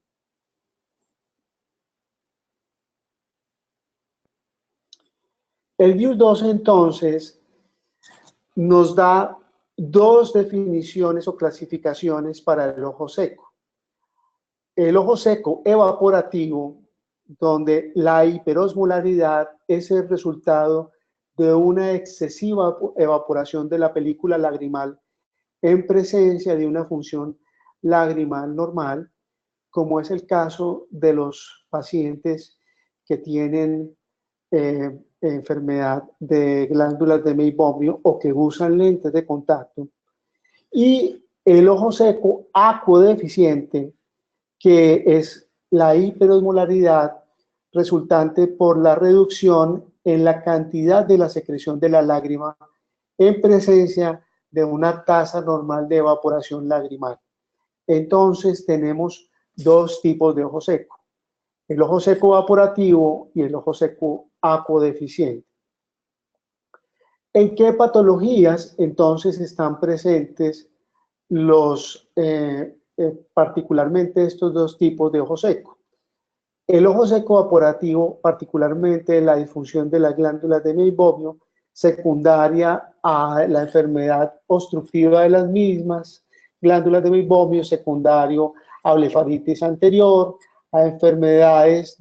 El BIUS-12 entonces nos da dos definiciones o clasificaciones para el ojo seco. El ojo seco evaporativo, donde la hiperosmolaridad es el resultado de una excesiva evaporación de la película lagrimal en presencia de una función lagrimal normal, como es el caso de los pacientes que tienen enfermedad de glándulas de Meibomian o que usan lentes de contacto, y el ojo seco acuodeficiente, que es la hiperosmolaridad resultante por la reducción en la cantidad de la secreción de la lágrima en presencia de una tasa normal de evaporación lagrimal. Entonces tenemos dos tipos de ojo seco: el ojo seco evaporativo y el ojo seco acuodeficiente. ¿En qué patologías entonces están presentes particularmente estos dos tipos de ojo seco? El ojo seco evaporativo, particularmente la disfunción de las glándulas de Meibomian, secundaria a la enfermedad obstructiva de las mismas glándulas de Meibomian, secundario a blefaritis anterior, a enfermedades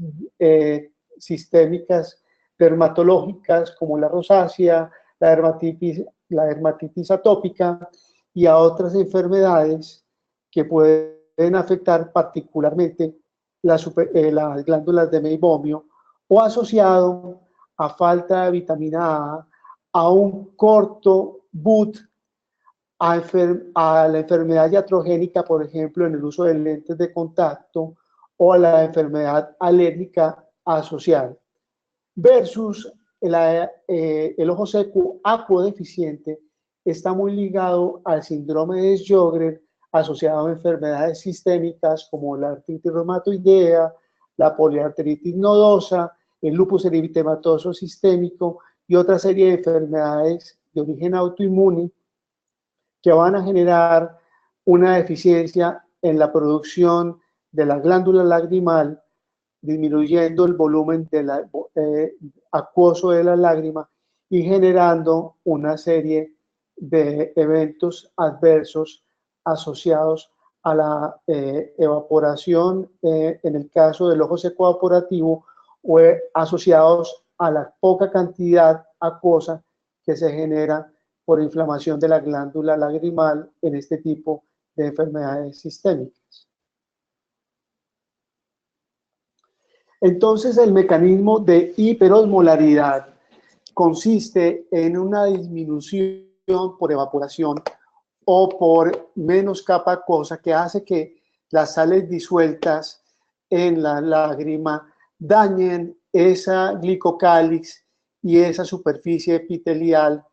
sistémicas dermatológicas como la rosácea, la dermatitis atópica y a otras enfermedades que pueden afectar particularmente las glándulas de Meibomian, o asociado a falta de vitamina A un corto boot a la enfermedad iatrogénica, por ejemplo, en el uso de lentes de contacto, o a la enfermedad alérgica asociada, versus el ojo seco acuodeficiente está muy ligado al síndrome de Sjögren, asociado a enfermedades sistémicas como la artritis reumatoidea, la poliarteritis nodosa, el lupus eritematoso sistémico y otra serie de enfermedades de origen autoinmune que van a generar una deficiencia en la producción de la glándula lagrimal, disminuyendo el volumen acuoso de la lágrima y generando una serie de eventos adversos asociados a la evaporación, en el caso del ojo seco evaporativo, o asociados a la poca cantidad acuosa que se genera por inflamación de la glándula lagrimal en este tipo de enfermedades sistémicas. Entonces, el mecanismo de hiperosmolaridad consiste en una disminución por evaporación o por menos capa acuosa que hace que las sales disueltas en la lágrima dañen esa glicocálix y esa superficie epitelial,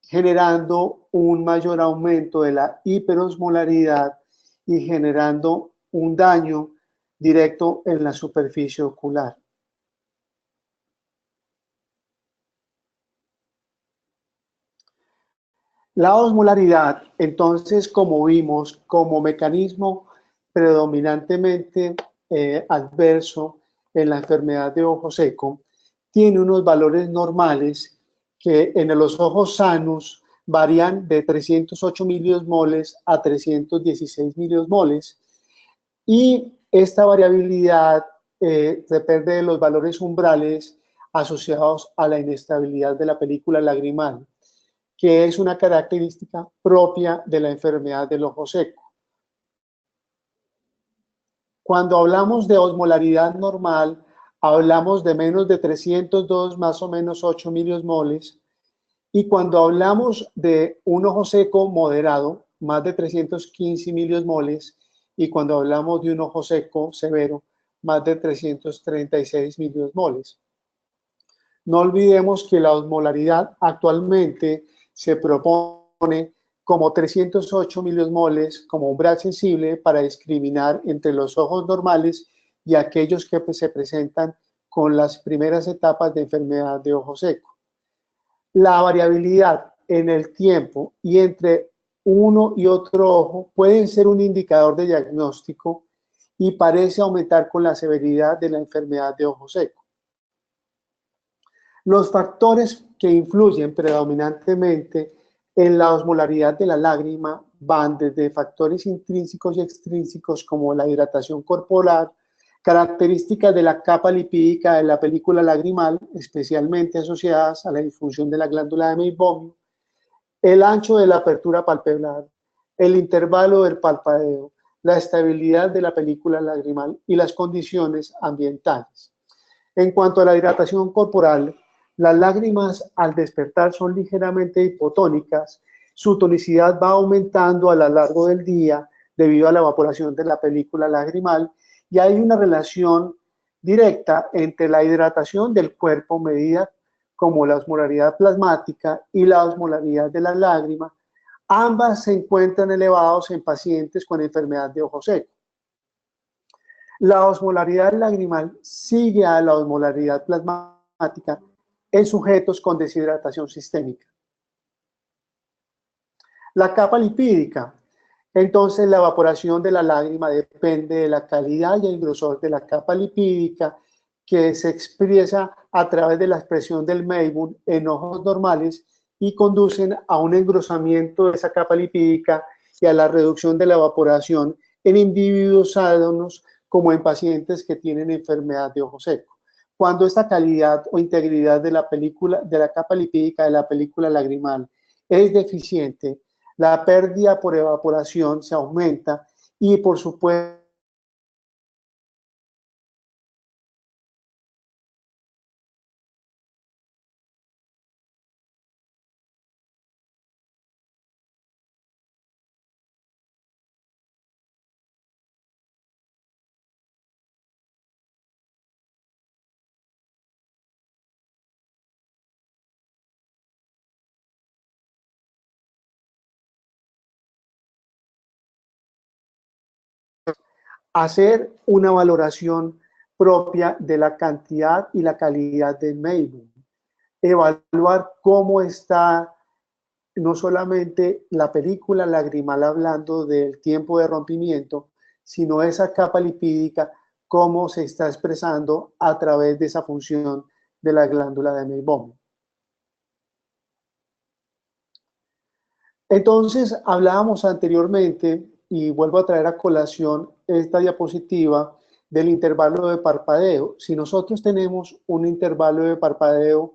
generando un mayor aumento de la hiperosmolaridad y generando un daño directo en la superficie ocular. La osmolaridad, entonces, como vimos, como mecanismo predominantemente adverso en la enfermedad de ojo seco, tiene unos valores normales que en los ojos sanos varían de 308 miliosmoles a 316 miliosmoles, y esta variabilidad depende de los valores umbrales asociados a la inestabilidad de la película lagrimal, que es una característica propia de la enfermedad del ojo seco. Cuando hablamos de osmolaridad normal, hablamos de menos de 302, más o menos 8 miliosmoles, y cuando hablamos de un ojo seco moderado, más de 315 miliosmoles, y cuando hablamos de un ojo seco severo, más de 336 miliosmoles. No olvidemos que la osmolaridad actualmente se propone como 308 miliosmoles como umbral sensible para discriminar entre los ojos normales y aquellos que se presentan con las primeras etapas de enfermedad de ojo seco. La variabilidad en el tiempo y entre uno y otro ojo pueden ser un indicador de diagnóstico y parece aumentar con la severidad de la enfermedad de ojo seco. Los factores que influyen predominantemente en la osmolaridad de la lágrima van desde factores intrínsecos y extrínsecos como la hidratación corporal, características de la capa lipídica de la película lagrimal, especialmente asociadas a la disfunción de la glándula de Meibomian, el ancho de la apertura palpebral, el intervalo del parpadeo, la estabilidad de la película lagrimal y las condiciones ambientales. En cuanto a la hidratación corporal, las lágrimas al despertar son ligeramente hipotónicas, su tonicidad va aumentando a lo largo del día debido a la evaporación de la película lagrimal, y hay una relación directa entre la hidratación del cuerpo medida como la osmolaridad plasmática y la osmolaridad de la lágrima. Ambas se encuentran elevados en pacientes con enfermedad de ojo seco. La osmolaridad lagrimal sigue a la osmolaridad plasmática en sujetos con deshidratación sistémica. La capa lipídica. Entonces, la evaporación de la lágrima depende de la calidad y el grosor de la capa lipídica, que se expresa a través de la expresión del Meibomian en ojos normales y conducen a un engrosamiento de esa capa lipídica y a la reducción de la evaporación en individuos sanos, como en pacientes que tienen enfermedad de ojo seco. Cuando esta calidad o integridad de la capa lipídica de la película lagrimal es deficiente, la pérdida por evaporación se aumenta y, por supuesto, hacer una valoración propia de la cantidad y la calidad del Meibomian, evaluar cómo está no solamente la película lagrimal hablando del tiempo de rompimiento, sino esa capa lipídica, cómo se está expresando a través de esa función de la glándula de Meibomian. Entonces, hablábamos anteriormente, y vuelvo a traer a colación esta diapositiva, del intervalo de parpadeo. Si nosotros tenemos un intervalo de parpadeo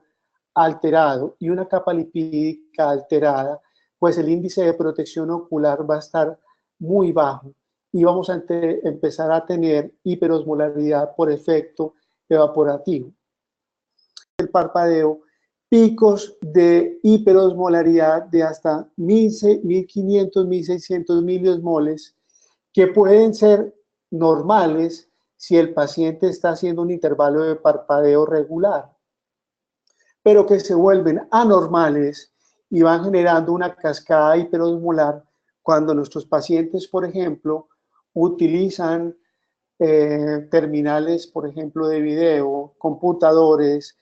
alterado y una capa lipídica alterada, pues el índice de protección ocular va a estar muy bajo y vamos a empezar a tener hiperosmolaridad por efecto evaporativo. El parpadeo, picos de hiperosmolaridad de hasta 1500, 1600 miliosmoles, que pueden ser normales si el paciente está haciendo un intervalo de parpadeo regular, pero que se vuelven anormales y van generando una cascada hiperosmolar cuando nuestros pacientes, por ejemplo, utilizan terminales, por ejemplo, de video, computadores,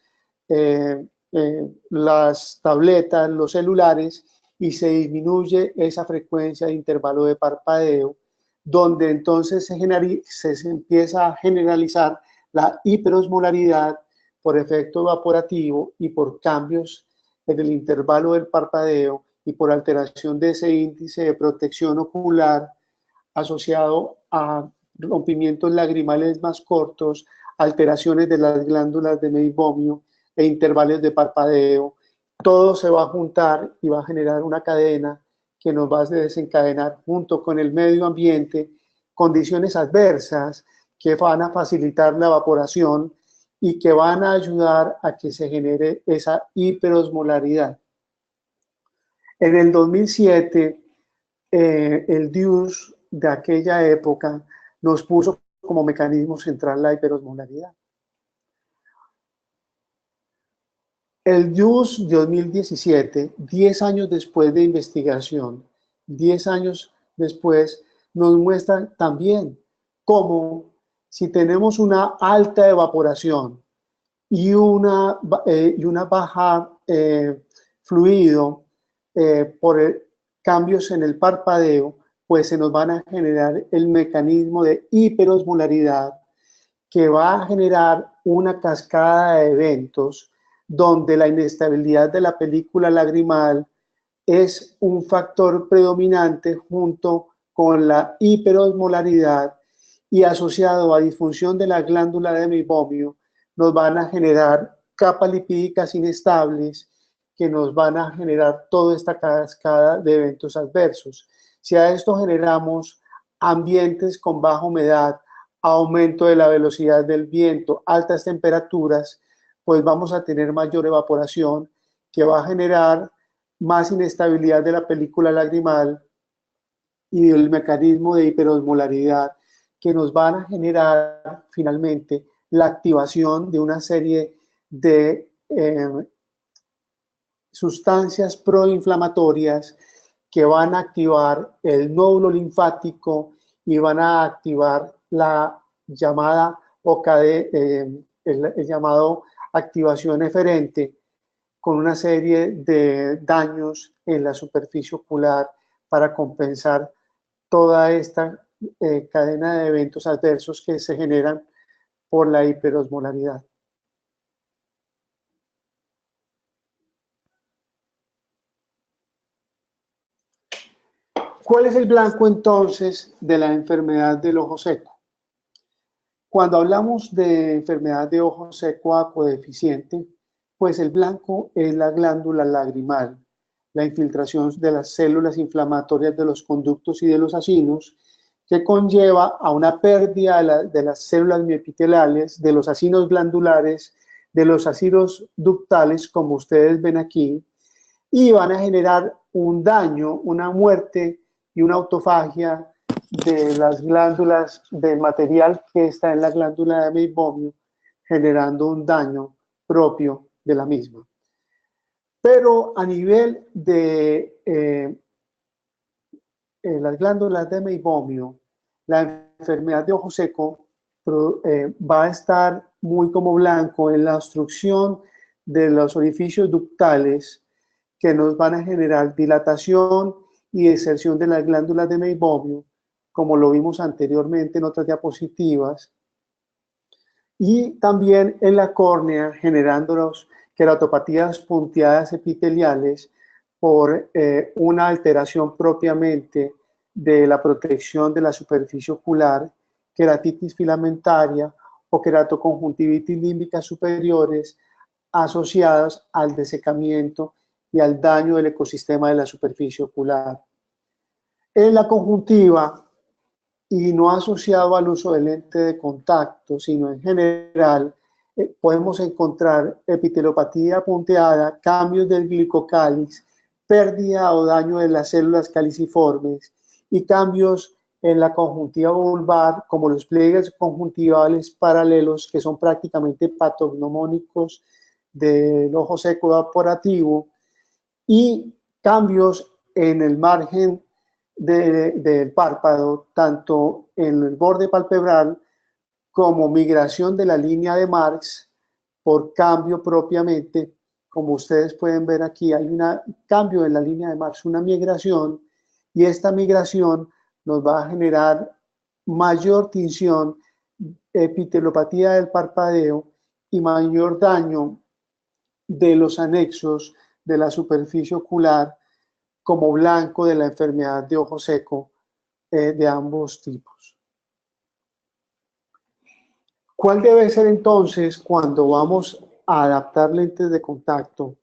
las tabletas, los celulares, y se disminuye esa frecuencia de intervalo de parpadeo, donde entonces se empieza a generalizar la hiperosmolaridad por efecto evaporativo y por cambios en el intervalo del parpadeo y por alteración de ese índice de protección ocular asociado a rompimientos lagrimales más cortos, alteraciones de las glándulas de meibomio e intervalos de parpadeo. Todo se va a juntar y va a generar una cadena que nos va a desencadenar junto con el medio ambiente condiciones adversas que van a facilitar la evaporación y que van a ayudar a que se genere esa hiperosmolaridad. En el 2007, el DIUS de aquella época nos puso como mecanismo central la hiperosmolaridad. El DIUS 2017, 10 años después de investigación, 10 años después, nos muestra también cómo si tenemos una alta evaporación y una baja fluido por cambios en el parpadeo, pues se nos van a generar el mecanismo de hiperosmolaridad que va a generar una cascada de eventos donde la inestabilidad de la película lagrimal es un factor predominante junto con la hiperosmolaridad, y asociado a disfunción de la glándula de meibomio nos van a generar capas lipídicas inestables que nos van a generar toda esta cascada de eventos adversos. Si a esto generamos ambientes con baja humedad, aumento de la velocidad del viento, altas temperaturas, pues vamos a tener mayor evaporación que va a generar más inestabilidad de la película lagrimal y el mecanismo de hiperosmolaridad que nos van a generar finalmente la activación de una serie de sustancias proinflamatorias que van a activar el nódulo linfático y van a activar la llamada el llamado activación eferente, con una serie de daños en la superficie ocular para compensar toda esta cadena de eventos adversos que se generan por la hiperosmolaridad. ¿Cuál es el blanco entonces de la enfermedad del ojo seco? Cuando hablamos de enfermedad de ojo seco acuodeficiente, pues el blanco es la glándula lagrimal, la infiltración de las células inflamatorias de los conductos y de los acinos, que conlleva a una pérdida de las células miopitelales, de los acinos glandulares, de los acinos ductales, como ustedes ven aquí, y van a generar un daño, una muerte y una autofagia de las glándulas, del material que está en la glándula de meibomio, generando un daño propio de la misma. Pero a nivel de las glándulas de meibomio, la enfermedad de ojo seco va a estar muy como blanco en la obstrucción de los orificios ductales que nos van a generar dilatación y exerción de las glándulas de meibomio, como lo vimos anteriormente en otras diapositivas, y también en la córnea generando los queratopatías punteadas epiteliales por una alteración propiamente de la protección de la superficie ocular queratitis filamentaria o queratoconjuntivitis límbica superiores asociadas al desecamiento y al daño del ecosistema de la superficie ocular. En la conjuntiva, y no asociado al uso de lente de contacto, sino en general, podemos encontrar epitelopatía punteada, cambios del glicocáliz, pérdida o daño de las células caliciformes y cambios en la conjuntiva vulvar, como los pliegues conjuntivales paralelos, que son prácticamente patognomónicos del ojo seco evaporativo, y cambios en el margen del párpado, tanto en el borde palpebral como migración de la línea de Marx por cambio propiamente. Como ustedes pueden ver aquí, hay un cambio en la línea de Marx, una migración, y esta migración nos va a generar mayor tinción, epitelopatía del parpadeo y mayor daño de los anexos de la superficie ocular como blanco de la enfermedad de ojo seco de ambos tipos. ¿Cuál debe ser entonces cuando vamos a adaptar lentes de contacto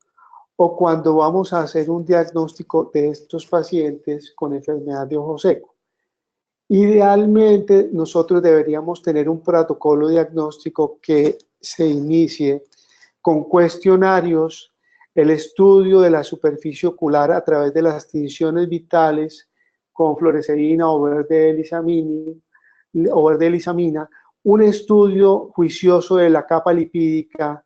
o cuando vamos a hacer un diagnóstico de estos pacientes con enfermedad de ojo seco? Idealmente, nosotros deberíamos tener un protocolo diagnóstico que se inicie con cuestionarios, el estudio de la superficie ocular a través de las tinciones vitales con fluoresceína o verde lisamina, un estudio juicioso de la capa lipídica,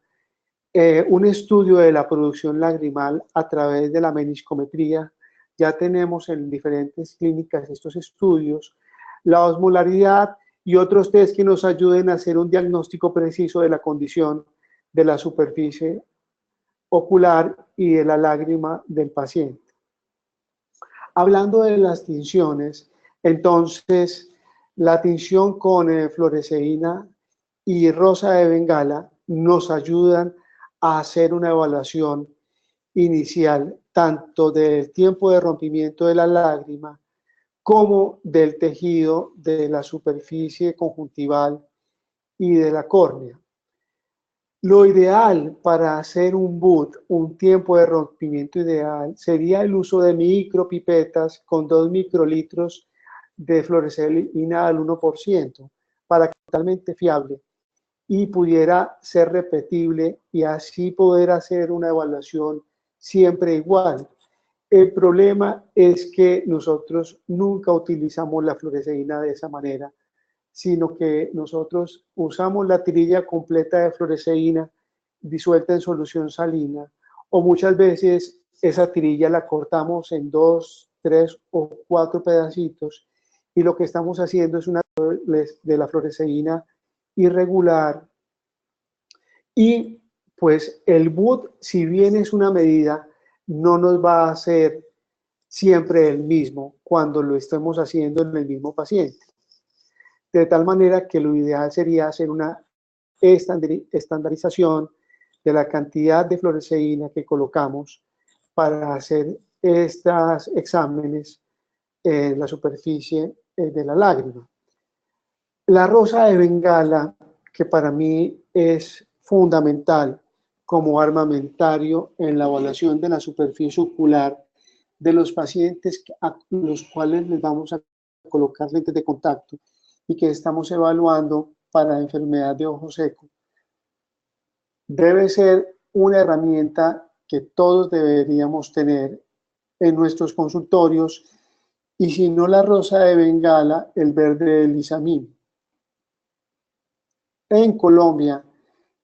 un estudio de la producción lagrimal a través de la meniscometría. Ya tenemos en diferentes clínicas estos estudios, la osmolaridad y otros test que nos ayuden a hacer un diagnóstico preciso de la condición de la superficie ocular y de la lágrima del paciente. Hablando de las tinciones, entonces la tinción con fluoresceína y rosa de Bengala nos ayudan a hacer una evaluación inicial tanto del tiempo de rompimiento de la lágrima como del tejido de la superficie conjuntival y de la córnea. Lo ideal para hacer un BUT, un tiempo de rompimiento ideal, sería el uso de micropipetas con 2 microlitros de fluoresceína al 1%, para que sea totalmente fiable y pudiera ser repetible y así poder hacer una evaluación siempre igual. El problema es que nosotros nunca utilizamos la fluoresceína de esa manera, sino que nosotros usamos la tirilla completa de fluoresceína disuelta en solución salina, o muchas veces esa tirilla la cortamos en 2, 3 o 4 pedacitos, y lo que estamos haciendo es una de la fluoresceína irregular. Y pues el BUT, si bien es una medida, no nos va a hacer siempre el mismo cuando lo estemos haciendo en el mismo paciente. De tal manera que lo ideal sería hacer una estandarización de la cantidad de fluoresceína que colocamos para hacer estos exámenes en la superficie de la lágrima. La rosa de Bengala, que para mí es fundamental como armamentario en la evaluación de la superficie ocular de los pacientes a los cuales les vamos a colocar lentes de contacto y que estamos evaluando para enfermedad de ojo seco, debe ser una herramienta que todos deberíamos tener en nuestros consultorios, y si no la rosa de Bengala, el verde del lisamín. En Colombia,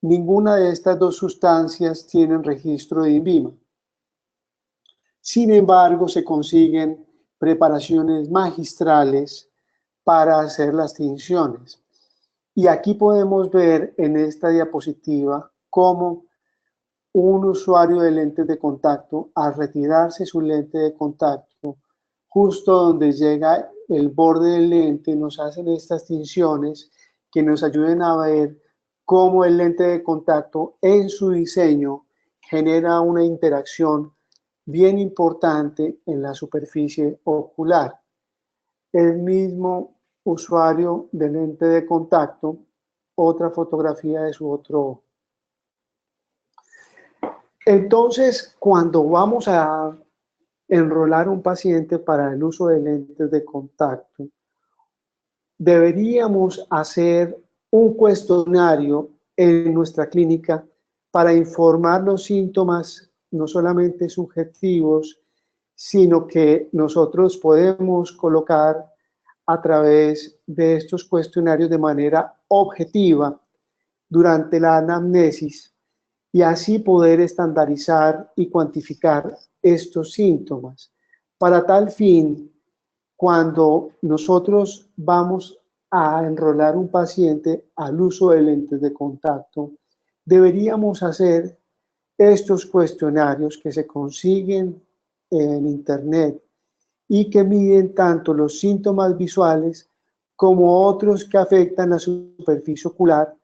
ninguna de estas dos sustancias tienen registro de INVIMA. Sin embargo, se consiguen preparaciones magistrales para hacer las tinciones. Y aquí podemos ver en esta diapositiva cómo un usuario de lentes de contacto, al retirarse su lente de contacto, justo donde llega el borde del lente, nos hacen estas tinciones que nos ayuden a ver cómo el lente de contacto en su diseño genera una interacción bien importante en la superficie ocular. El mismo usuario de lente de contacto, otra fotografía de su otro ojo. Entonces, cuando vamos a enrolar un paciente para el uso de lentes de contacto, deberíamos hacer un cuestionario en nuestra clínica para informar los síntomas, no solamente subjetivos, sino que nosotros podemos colocar a través de estos cuestionarios de manera objetiva durante la anamnesis y así poder estandarizar y cuantificar estos síntomas. Para tal fin, cuando nosotros vamos a enrolar un paciente al uso de lentes de contacto, deberíamos hacer estos cuestionarios que se consiguen en internet y que miden tanto los síntomas visuales como otros que afectan la superficie ocular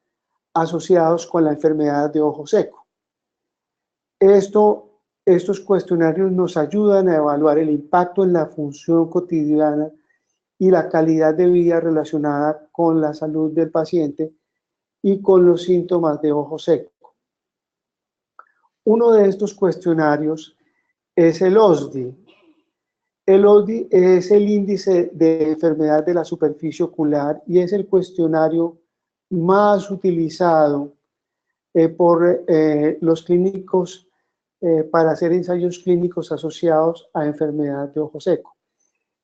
asociados con la enfermedad de ojo seco. Estos cuestionarios nos ayudan a evaluar el impacto en la función cotidiana y la calidad de vida relacionada con la salud del paciente y con los síntomas de ojo seco. Uno de estos cuestionarios es el OSDI. El OSDI es el índice de enfermedad de la superficie ocular y es el cuestionario más utilizado por los clínicos para hacer ensayos clínicos asociados a enfermedad de ojo seco.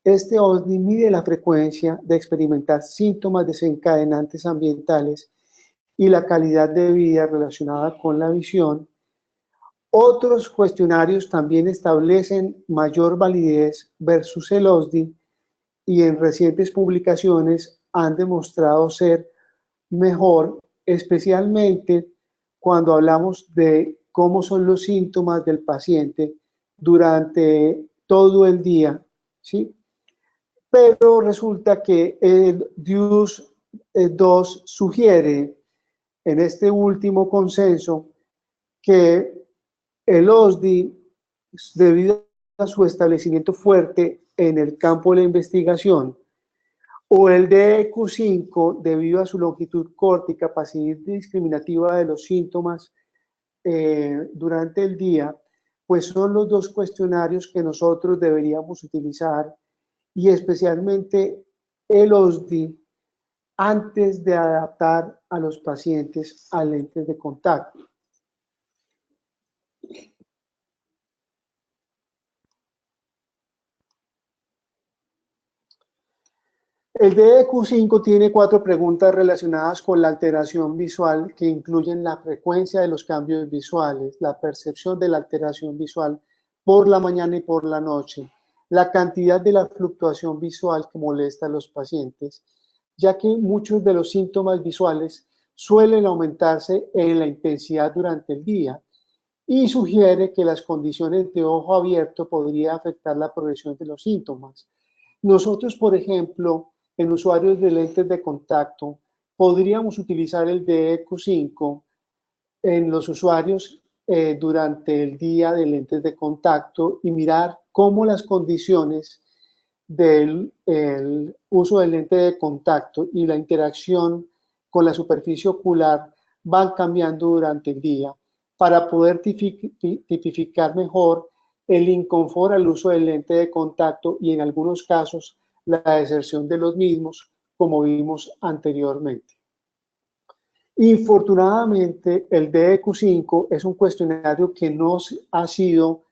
Este OSDI mide la frecuencia de experimentar síntomas desencadenantes ambientales y la calidad de vida relacionada con la visión. Otros cuestionarios también establecen mayor validez versus el OSDI y en recientes publicaciones han demostrado ser mejor, especialmente cuando hablamos de cómo son los síntomas del paciente durante todo el día, ¿sí? Pero resulta que el DIUS-2 sugiere en este último consenso que el OSDI, debido a su establecimiento fuerte en el campo de la investigación, o el DEQ5, debido a su longitud corta y capacidad discriminativa de los síntomas durante el día, pues son los dos cuestionarios que nosotros deberíamos utilizar y especialmente el OSDI antes de adaptar a los pacientes a lentes de contacto. El DEQ5 tiene 4 preguntas relacionadas con la alteración visual que incluyen la frecuencia de los cambios visuales, la percepción de la alteración visual por la mañana y por la noche, la cantidad de la fluctuación visual que molesta a los pacientes, ya que muchos de los síntomas visuales suelen aumentarse en la intensidad durante el día y sugiere que las condiciones de ojo abierto podrían afectar la progresión de los síntomas. Nosotros, por ejemplo, en usuarios de lentes de contacto, podríamos utilizar el DEQ5 en los usuarios durante el día de lentes de contacto y mirar cómo las condiciones del uso del lente de contacto y la interacción con la superficie ocular van cambiando durante el día para poder tipificar mejor el inconfort al uso del lente de contacto y en algunos casos la deserción de los mismos, como vimos anteriormente. Infortunadamente, el DEQ5 es un cuestionario que no ha sido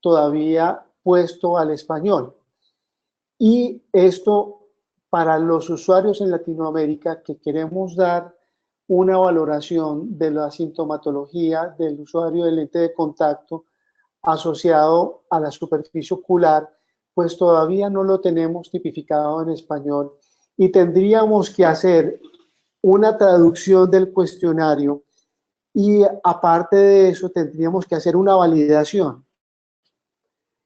todavía puesto al español. Y esto, para los usuarios en Latinoamérica que queremos dar una valoración de la sintomatología del usuario de lente de contacto asociado a la superficie ocular, pues todavía no lo tenemos tipificado en español y tendríamos que hacer una traducción del cuestionario y aparte de eso tendríamos que hacer una validación.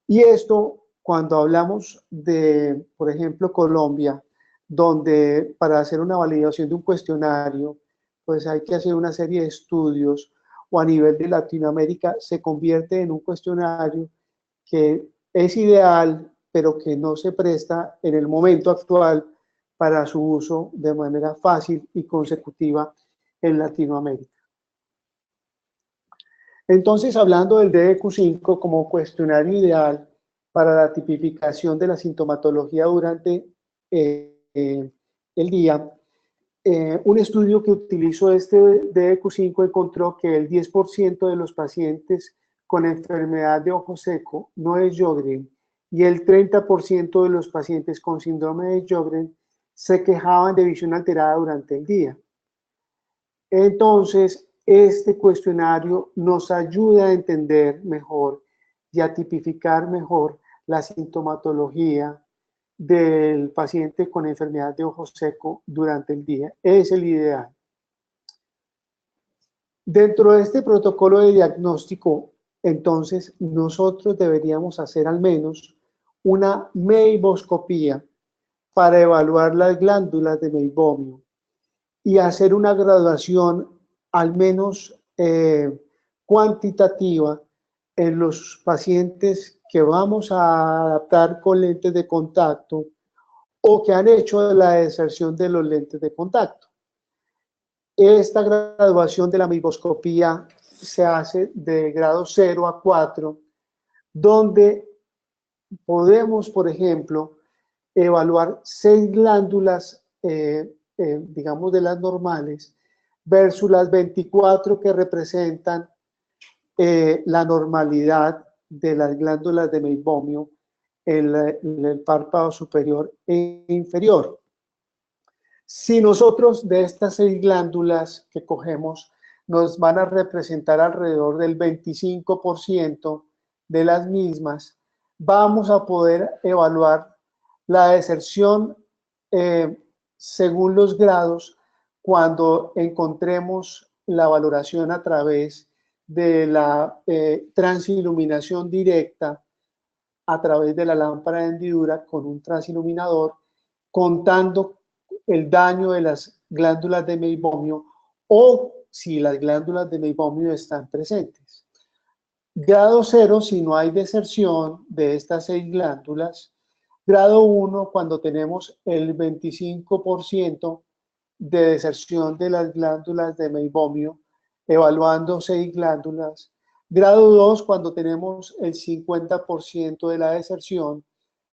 Y esto, cuando hablamos de, por ejemplo, Colombia, donde para hacer una validación de un cuestionario, pues hay que hacer una serie de estudios, o a nivel de Latinoamérica se convierte en un cuestionario que es ideal pero que no se presta en el momento actual para su uso de manera fácil y consecutiva en Latinoamérica. Entonces, hablando del DEQ5 como cuestionario ideal para la tipificación de la sintomatología durante el día, un estudio que utilizó este DEQ5 encontró que el 10% de los pacientes con enfermedad de ojo seco no es Sjögren y el 30% de los pacientes con síndrome de Sjögren se quejaban de visión alterada durante el día. Entonces, este cuestionario nos ayuda a entender mejor y a tipificar mejor la sintomatología del paciente con enfermedad de ojo seco durante el día. Es el ideal. Dentro de este protocolo de diagnóstico, entonces, nosotros deberíamos hacer al menos una meiboscopía para evaluar las glándulas de meibomio y hacer una graduación al menos cuantitativa en los pacientes que vamos a adaptar con lentes de contacto o que han hecho la deserción de los lentes de contacto. Esta graduación de la meiboscopía se hace de grado 0 a 4, donde podemos, por ejemplo, evaluar 6 glándulas, digamos, de las normales, versus las 24 que representan la normalidad de las glándulas de meibomio en el párpado superior e inferior. Si nosotros de estas 6 glándulas que cogemos nos van a representar alrededor del 25% de las mismas, vamos a poder evaluar la deserción según los grados cuando encontremos la valoración a través de la transiluminación directa a través de la lámpara de hendidura con un transiluminador, contando el daño de las glándulas de meibomio o si las glándulas de meibomio están presentes. Grado 0 si no hay deserción de estas 6 glándulas. Grado 1 cuando tenemos el 25% de deserción de las glándulas de meibomio, evaluando 6 glándulas. Grado 2 cuando tenemos el 50% de la deserción.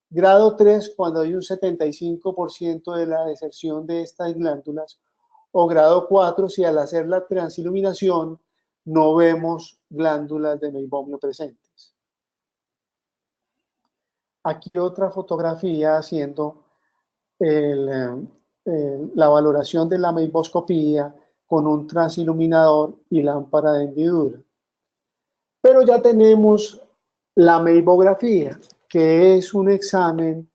Grado 3 cuando hay un 75% de la deserción de estas glándulas. O grado 4 si al hacer la transiluminación no vemos glándulas de meibomio presentes. Aquí otra fotografía haciendo la valoración de la meiboscopía con un transiluminador y lámpara de hendidura. Pero ya tenemos la meibografía, que es un examen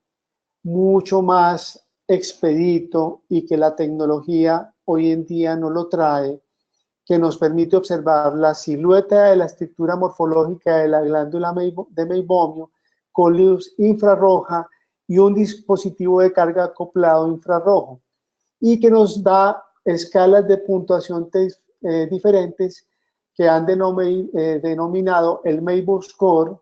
mucho más expedito y que la tecnología hoy en día no lo trae, que nos permite observar la silueta de la estructura morfológica de la glándula de meibomio con luz infrarroja y un dispositivo de carga acoplado infrarrojo, y que nos da escalas de puntuación diferentes que han denominado el Meibos Score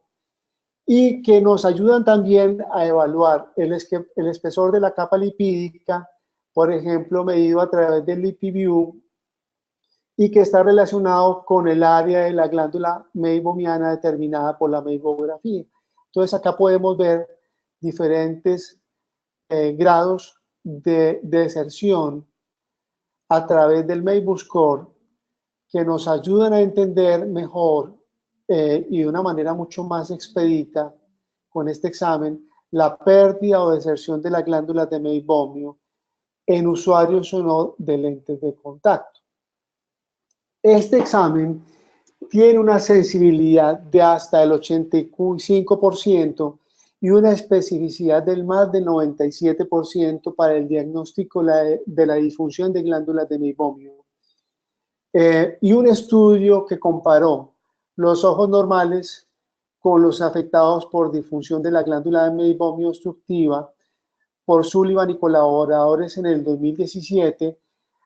y que nos ayudan también a evaluar el espesor de la capa lipídica, por ejemplo, medido a través del LipiView, y que está relacionado con el área de la glándula meibomiana determinada por la meibografía. Entonces acá podemos ver diferentes grados de deserción a través del Meibos Score que nos ayudan a entender mejor y de una manera mucho más expedita con este examen la pérdida o deserción de las glándulas de meibomio en usuarios o no de lentes de contacto. Este examen tiene una sensibilidad de hasta el 85% y una especificidad del más del 97% para el diagnóstico de la disfunción de glándulas de meibomio. Y un estudio que comparó los ojos normales con los afectados por disfunción de la glándula de meibomio obstructiva por Sullivan y colaboradores en el 2017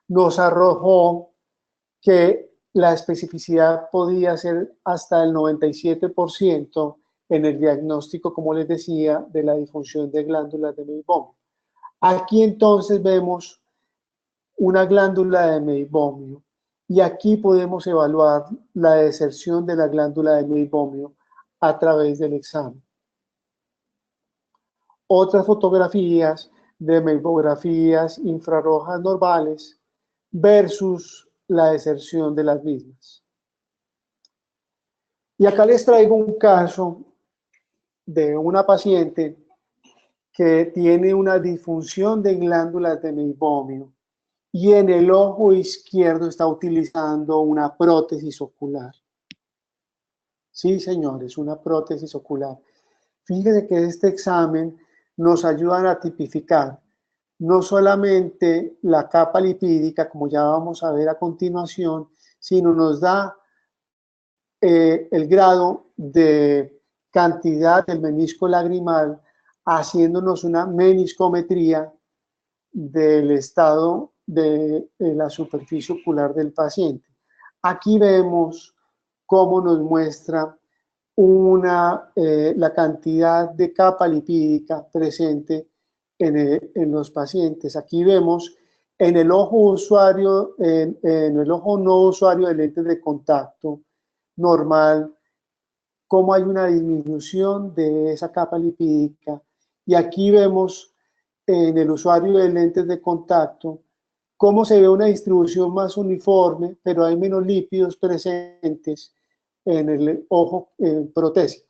nos arrojó que la especificidad podía ser hasta el 97% en el diagnóstico, como les decía, de la disfunción de glándulas de Meibomian. Aquí entonces vemos una glándula de Meibomian y aquí podemos evaluar la deserción de la glándula de Meibomian a través del examen. Otras fotografías de meibografías infrarrojas normales versus la deserción de las mismas. Y acá les traigo un caso de una paciente que tiene una disfunción de glándulas de Meibomian y en el ojo izquierdo está utilizando una prótesis ocular. Sí, señores, una prótesis ocular. Fíjense que este examen nos ayuda a tipificar no solamente la capa lipídica, como ya vamos a ver a continuación, sino nos da el grado de cantidad del menisco lagrimal, haciéndonos una meniscometría del estado de la superficie ocular del paciente. Aquí vemos cómo nos muestra la cantidad de capa lipídica presente en los pacientes. Aquí vemos en el ojo usuario, en el ojo no usuario de lentes de contacto normal, cómo hay una disminución de esa capa lipídica. Y aquí vemos en el usuario de lentes de contacto cómo se ve una distribución más uniforme, pero hay menos lípidos presentes en el ojo protésico.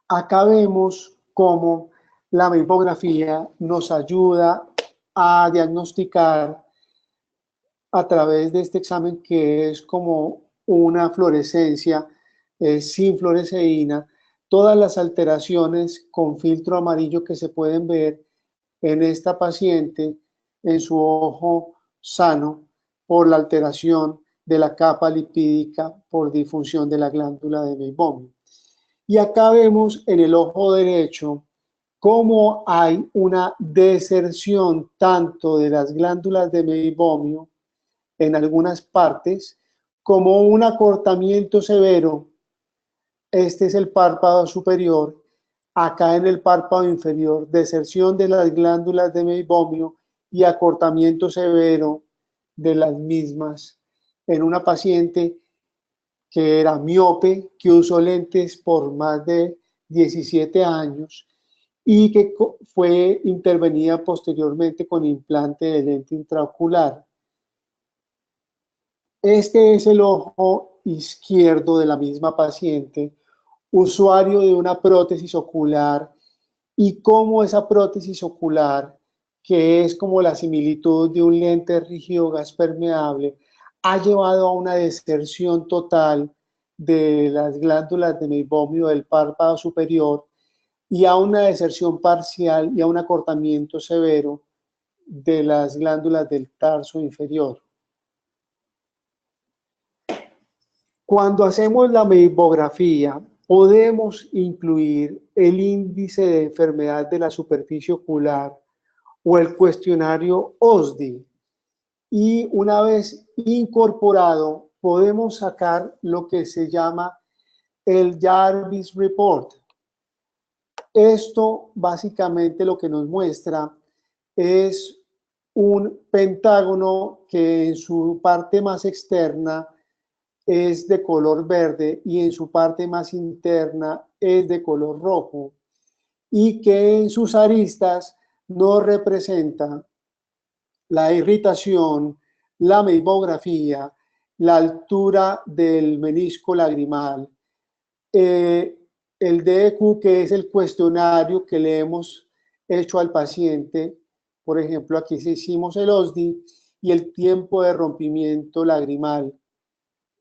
Acá vemos cómo la meibografía nos ayuda a diagnosticar a través de este examen, que es como una fluorescencia sin fluoresceína, todas las alteraciones con filtro amarillo que se pueden ver en esta paciente en su ojo sano por la alteración de la capa lipídica por disfunción de la glándula de Meibomian. Y acá vemos en el ojo derecho cómo hay una deserción tanto de las glándulas de Meibomian en algunas partes, como un acortamiento severo. Este es el párpado superior. Acá en el párpado inferior, deserción de las glándulas de Meibomian y acortamiento severo de las mismas en una paciente que era miope, que usó lentes por más de 17 años y que fue intervenida posteriormente con implante de lente intraocular. Este es el ojo izquierdo de la misma paciente, usuario de una prótesis ocular, y cómo esa prótesis ocular, que es como la similitud de un lente rígido gas permeable, ha llevado a una deserción total de las glándulas de Meibomian del párpado superior y a una deserción parcial y a un acortamiento severo de las glándulas del tarso inferior. Cuando hacemos la meibografía, podemos incluir el índice de enfermedad de la superficie ocular o el cuestionario OSDI. Y una vez incorporado, podemos sacar lo que se llama el Jarvis Report. Esto básicamente lo que nos muestra es un pentágono que en su parte más externa es de color verde y en su parte más interna es de color rojo, y que en sus aristas no representa la irritación, la meibografía, la altura del menisco lagrimal, el DEQ, que es el cuestionario que le hemos hecho al paciente. Por ejemplo, aquí hicimos el OSDI, y el tiempo de rompimiento lagrimal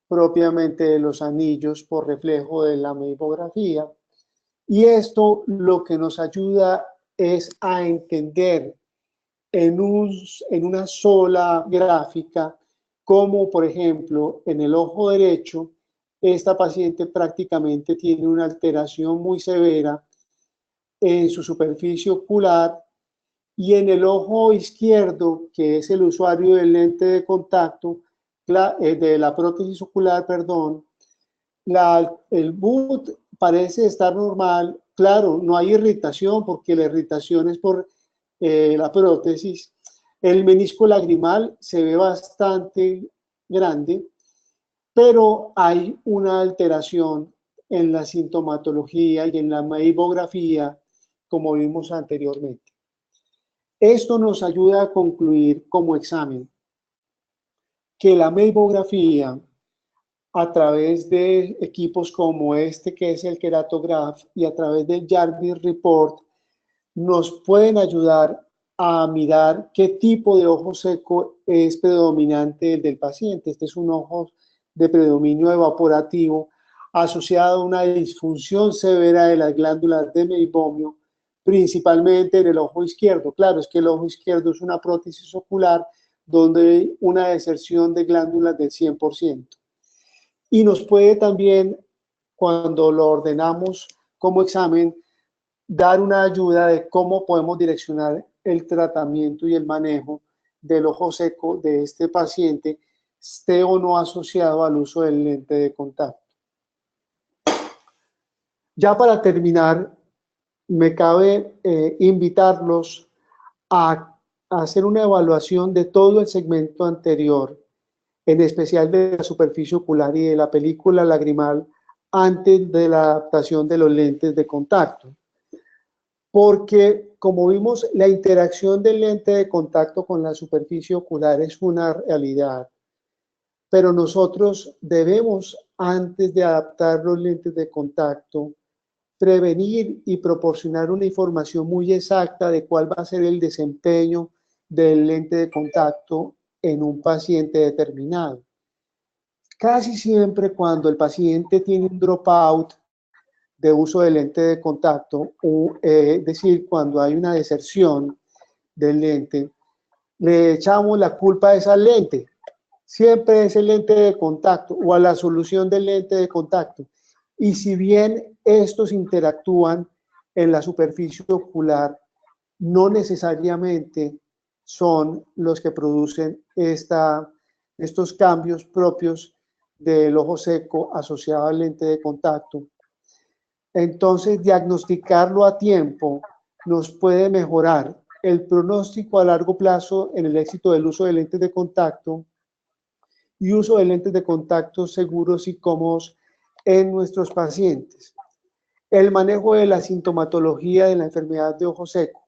propiamente de los anillos por reflejo de la meibografía. Y esto lo que nos ayuda es a entender en una sola gráfica cómo, por ejemplo, en el ojo derecho, esta paciente prácticamente tiene una alteración muy severa en su superficie ocular, y en el ojo izquierdo, que es el usuario del lente de contacto, de la prótesis ocular, perdón, el BUT parece estar normal. Claro, no hay irritación porque la irritación es por la prótesis. El menisco lagrimal se ve bastante grande, pero hay una alteración en la sintomatología y en la mamografía, como vimos anteriormente. Esto nos ayuda a concluir como examen que la mamografía, a través de equipos como este que es el Keratograph y a través del Jarvis Report, nos pueden ayudar a mirar qué tipo de ojo seco es predominante el del paciente. Este es un ojo de predominio evaporativo asociado a una disfunción severa de las glándulas de meibomio, principalmente en el ojo izquierdo. Claro, es que el ojo izquierdo es una prótesis ocular donde hay una deserción de glándulas del 100%. Y nos puede también, cuando lo ordenamos como examen, dar una ayuda de cómo podemos direccionar el tratamiento y el manejo del ojo seco de este paciente, esté o no asociado al uso del lente de contacto. Ya para terminar, me cabe invitarlos a hacer una evaluación de todo el segmento anterior, en especial de la superficie ocular y de la película lagrimal, antes de la adaptación de los lentes de contacto. Porque, como vimos, la interacción del lente de contacto con la superficie ocular es una realidad, pero nosotros debemos, antes de adaptar los lentes de contacto, prevenir y proporcionar una información muy exacta de cuál va a ser el desempeño del lente de contacto en un paciente determinado. Casi siempre cuando el paciente tiene un dropout de uso de lente de contacto, es decir, cuando hay una deserción del lente, le echamos la culpa a esa lente. Siempre es el lente de contacto o a la solución del lente de contacto. Y si bien estos interactúan en la superficie ocular, no necesariamente son los que producen estos cambios propios del ojo seco asociado al lente de contacto. Entonces, diagnosticarlo a tiempo nos puede mejorar el pronóstico a largo plazo en el éxito del uso de lentes de contacto y uso de lentes de contacto seguros y cómodos en nuestros pacientes. El manejo de la sintomatología de la enfermedad de ojo seco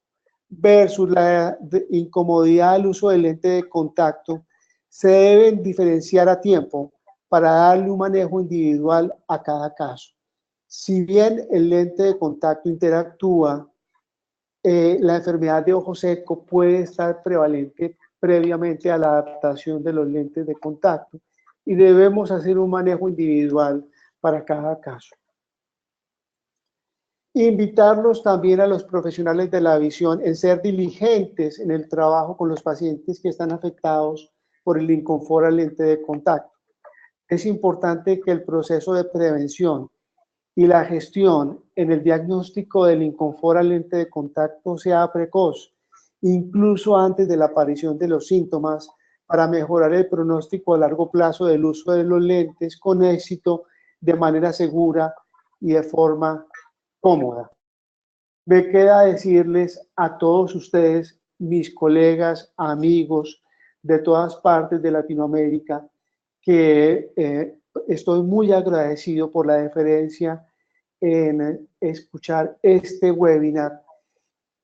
versus la incomodidad al uso del lente de contacto se deben diferenciar a tiempo para darle un manejo individual a cada caso. Si bien el lente de contacto interactúa, la enfermedad de ojo seco puede estar prevalente previamente a la adaptación de los lentes de contacto y debemos hacer un manejo individual para cada caso. Invitarlos también a los profesionales de la visión en ser diligentes en el trabajo con los pacientes que están afectados por el inconfort al lente de contacto. Es importante que el proceso de prevención y la gestión en el diagnóstico del inconfort al lente de contacto sea precoz, incluso antes de la aparición de los síntomas, para mejorar el pronóstico a largo plazo del uso de los lentes con éxito, de manera segura y de forma cómoda. Me queda decirles a todos ustedes, mis colegas, amigos de todas partes de Latinoamérica, que estoy muy agradecido por la deferencia en escuchar este webinar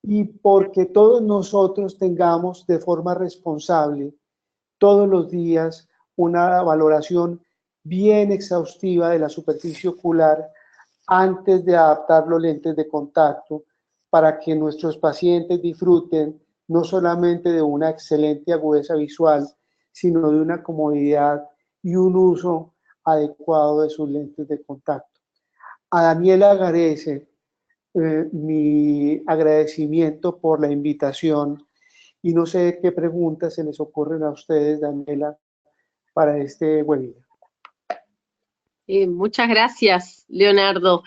y porque todos nosotros tengamos de forma responsable todos los días una valoración bien exhaustiva de la superficie ocular antes de adaptar los lentes de contacto para que nuestros pacientes disfruten no solamente de una excelente agudeza visual, sino de una comodidad y un uso adecuado de sus lentes de contacto. A Daniela Garese, mi agradecimiento por la invitación y no sé qué preguntas se les ocurren a ustedes, Daniela, para este webinar. Muchas gracias, Leonardo.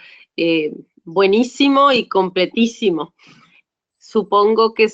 Buenísimo y completísimo. Supongo que